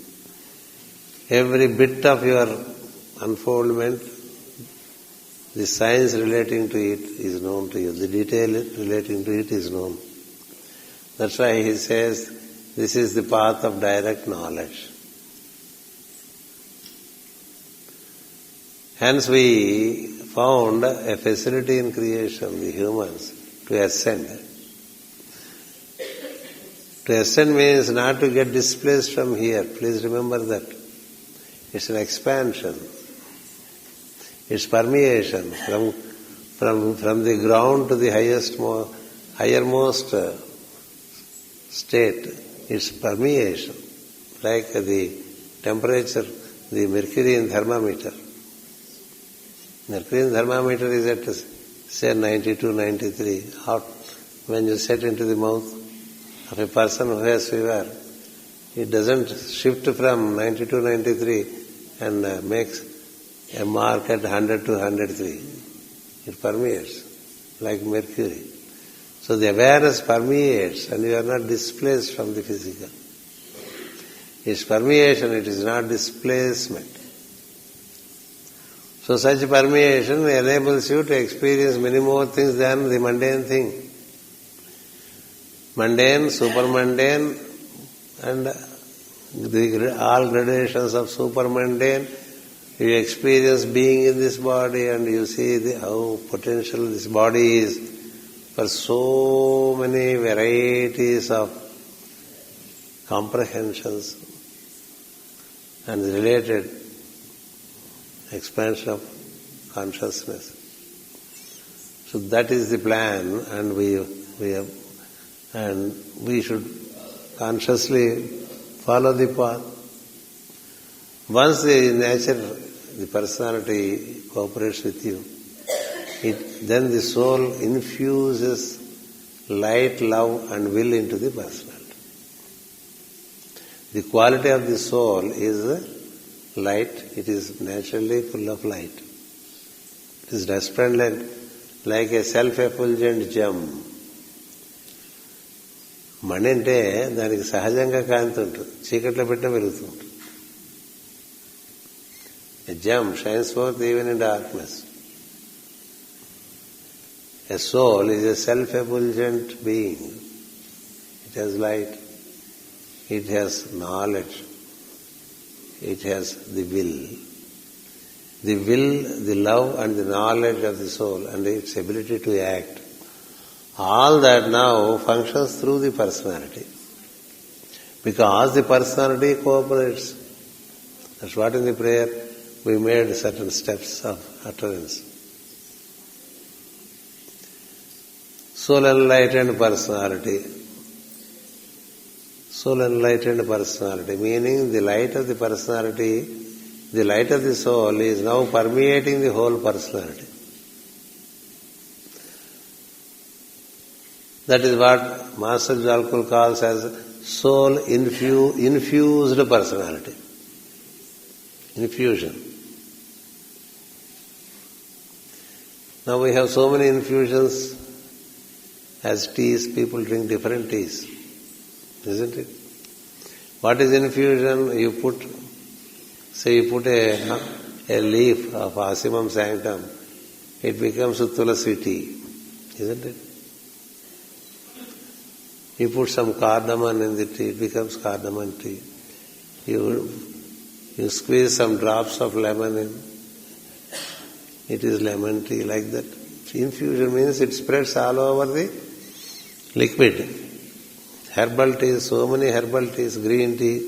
Every bit of your unfoldment, the science relating to it is known to you. The detail relating to it is known. That's why he says, this is the path of direct knowledge. Hence we found a facility in creation, the humans, to ascend. To ascend means not to get displaced from here. Please remember that. It's an expansion. It's permeation from the ground to the highermost state. It's permeation, like the temperature, the mercury in thermometer. Mercury in thermometer is at, say, 92, 93. Hot. When you set into the mouth of a person who has fever, it doesn't shift from 92, 93 and makes a mark at 100 to 103. It permeates like mercury. So the awareness permeates and you are not displaced from the physical. It's permeation, it is not displacement. So such permeation enables you to experience many more things than the mundane thing. Mundane, super-mundane, and all gradations of super-mundane. You experience being in this body and you see how potential this body is for so many varieties of comprehensions and related expansion of consciousness. So that is the plan, and we should consciously follow the path. Once the nature, the personality cooperates with you, then the soul infuses light, love and will into the personality. The quality of the soul is light. It is naturally full of light. It is resplendent like a self-effulgent gem. మణి అంటే దానికి సహజంగా కాంతి ఉంటుంది, చీకట్లో పెట్టిన వెలుగుతుంది. A gem shines forth even in darkness. A soul is a self-effulgent being. It has light. It has knowledge. It has the will. The will, the love and the knowledge of the soul and its ability to act. All that now functions through the personality. Because the personality cooperates. That's what in the prayer we made certain steps of utterance. soul enlightened personality. Soul enlightened personality, meaning the light of the personality, the light of the soul is now permeating the whole personality. That is what Master Jalkul calls as soul infused personality. Infusion. Now we have so many infusions as teas. People drink different teas, isn't it? What is infusion? You put a leaf of Asimum sanctum, it becomes Tulasi tea, isn't it? You put some cardamom in the tea, it becomes cardamom tea. You squeeze some drops of lemon in, it is lemon tea, like that. Infusion means it spreads all over the liquid. Herbal teas, so many herbal teas, green tea,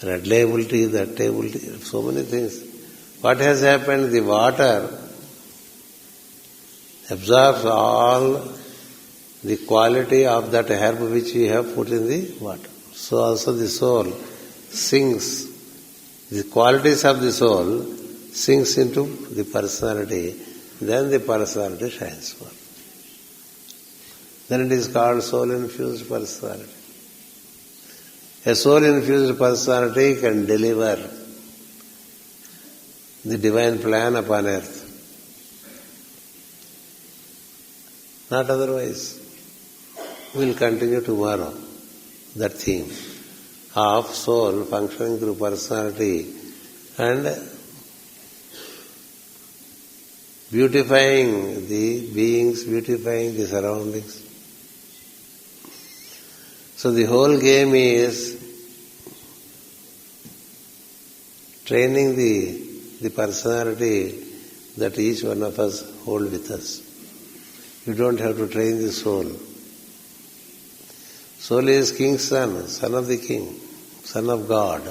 red label tea, that table tea, so many things. What has happened? The water absorbs all the quality of that herb which you have put in the water. So also the soul sinks. The qualities of the soul sinks into the personality. Then the personality shines forth. Then it is called soul-infused personality. A soul-infused personality can deliver the divine plan upon earth. Not otherwise. We will continue tomorrow that theme of soul functioning through personality and beautifying the beings, beautifying the surroundings. So the whole game is training the personality that each one of us hold with us. You don't have to train the soul. Soul is king's son, son of the king, son of God.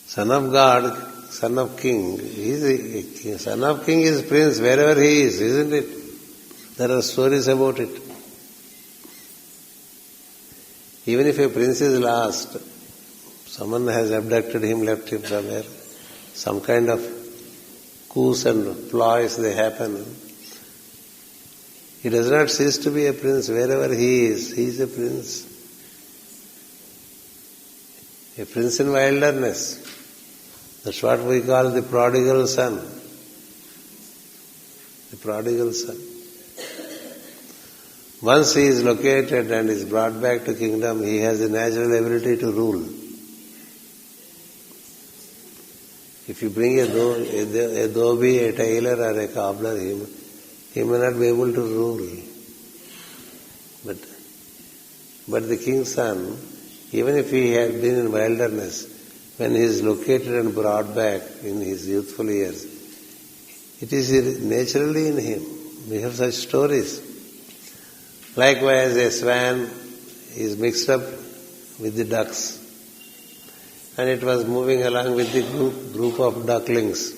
Son of God, son of king. He is a king. Son of king is prince wherever he is, isn't it? There are stories about it. Even if a prince is lost, someone has abducted him, left him somewhere, some kind of coups and ploys they happen. He does not cease to be a prince. Wherever he is a prince. A prince in wilderness. That's what we call the prodigal son. The prodigal son. Once he is located and is brought back to kingdom, he has the natural ability to rule. If you bring a dhobi, a tailor or a cobbler, he may not be able to rule. But the king's son, even if he had been in wilderness, when he is located and brought back in his youthful years, it is naturally in him. We have such stories. Likewise, a swan is mixed up with the ducks, and it was moving along with the group of ducklings.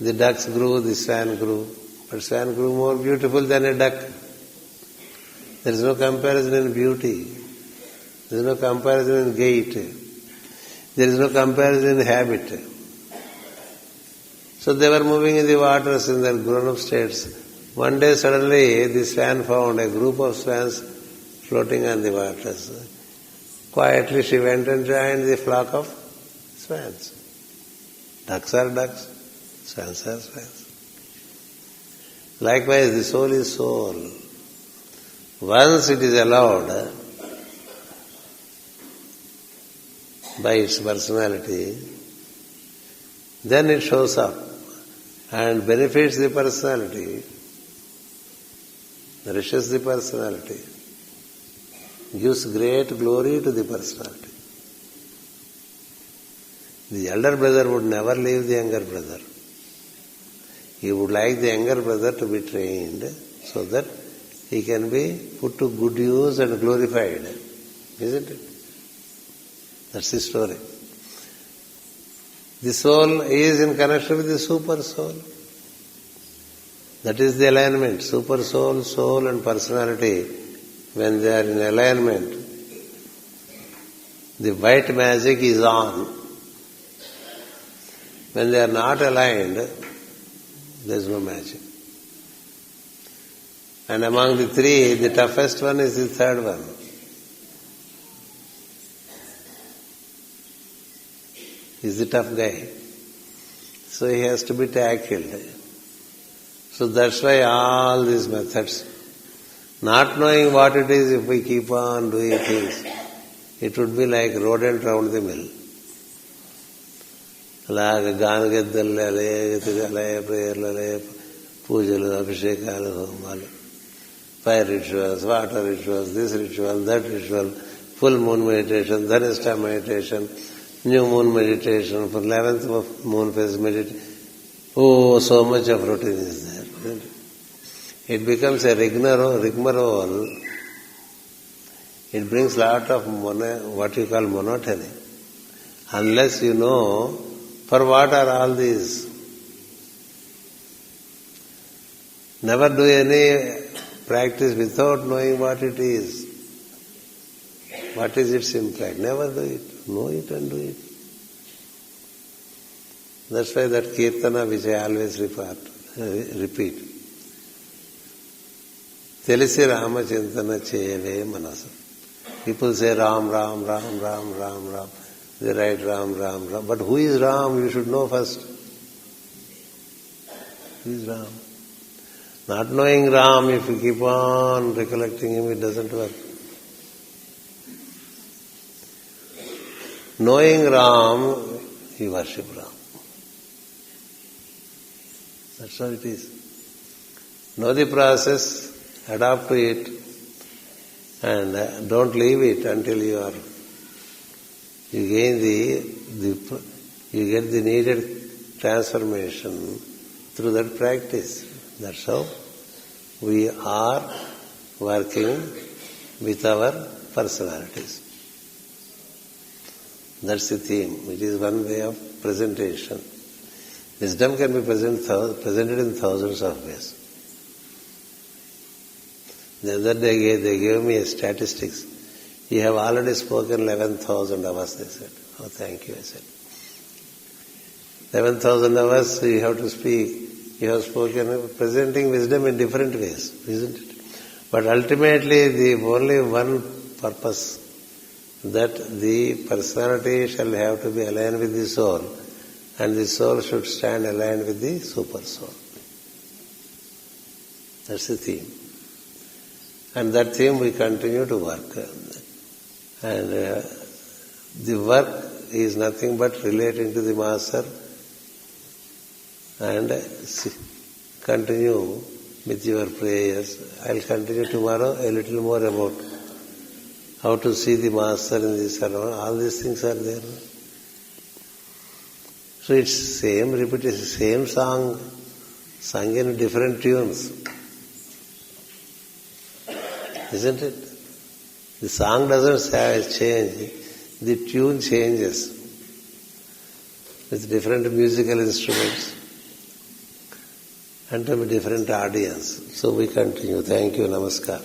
The ducks grew, the swan grew, but swan grew more beautiful than a duck. There is no comparison in beauty. There is no comparison in gait. There is no comparison in habit. So they were moving in the waters in their grown-up states. One day suddenly the swan found a group of swans floating on the waters. Quietly she went and joined the flock of swans. Ducks are ducks, swans are swans. Likewise, the soul is soul. Once it is allowed by its personality, then it shows up and benefits the personality, nourishes the personality, gives great glory to the personality. The elder brother would never leave the younger brother. He would like the younger brother to be trained so that he can be put to good use and glorified. Isn't it? That's the story. The soul is in connection with the super soul. That is the alignment. Super soul, soul and personality, when they are in alignment, the white magic is on. When they are not aligned, there is no magic. And among the three, the toughest one is the third one. He's the tough guy. So he has to be tackled. So that's why all these methods, not knowing what it is, if we keep on doing things, it would be like rodent round the mill. అలాగ గానుగెద్దలు అలాగే ప్రేయర్లు అలాగే పూజలు అభిషేకాలు హోమాలు fire rituals water rituals this ritual that ritual full moon meditation Dhanishta meditation new moon meditation for 11th moon phase meditation. Oh, so much of routine is there. It becomes a rigmarole. It brings lot of what you call monotony. Unless you know for what are all these. Never do any practice without knowing what it is. What is its impact? Never do it. Know it and do it. That's why that kirtana which I always repeat. తెలిసి రామచింతన చేయవే మనసు. People say Ram, Ram, Ram, Ram, Ram, Ram. They write Ram, Ram, Ram. But who is Ram? You should know first. Who is Ram? Not knowing Ram, if you keep on recollecting him, it doesn't work. Knowing Ram, you worship Ram. That's how it is. Know the process, adapt to it, and don't leave it until you gain you get the needed transformation through that practice. That's how we are working with our personalities. That's the theme. It is one way of presentation. Wisdom can be presented in thousands of ways. The other day they gave me a statistics. You have already spoken 11,000 hours, they said. Oh, thank you, I said. 11,000 hours you have to speak. You have spoken, presenting wisdom in different ways, isn't it? But ultimately, the only one purpose, that the personality shall have to be aligned with the soul, and the soul should stand aligned with the super soul. That's the theme. And that theme we continue to work. And the work is nothing but relating to the master, and continue with your prayers. I'll continue tomorrow a little more about how to see the master in the sarva. All these things are there. So it's same repetition, same song, sung in different tunes. Isn't it? The song doesn't change, the tune changes with different musical instruments and to a different audience. So we continue. Thank you. Namaskar.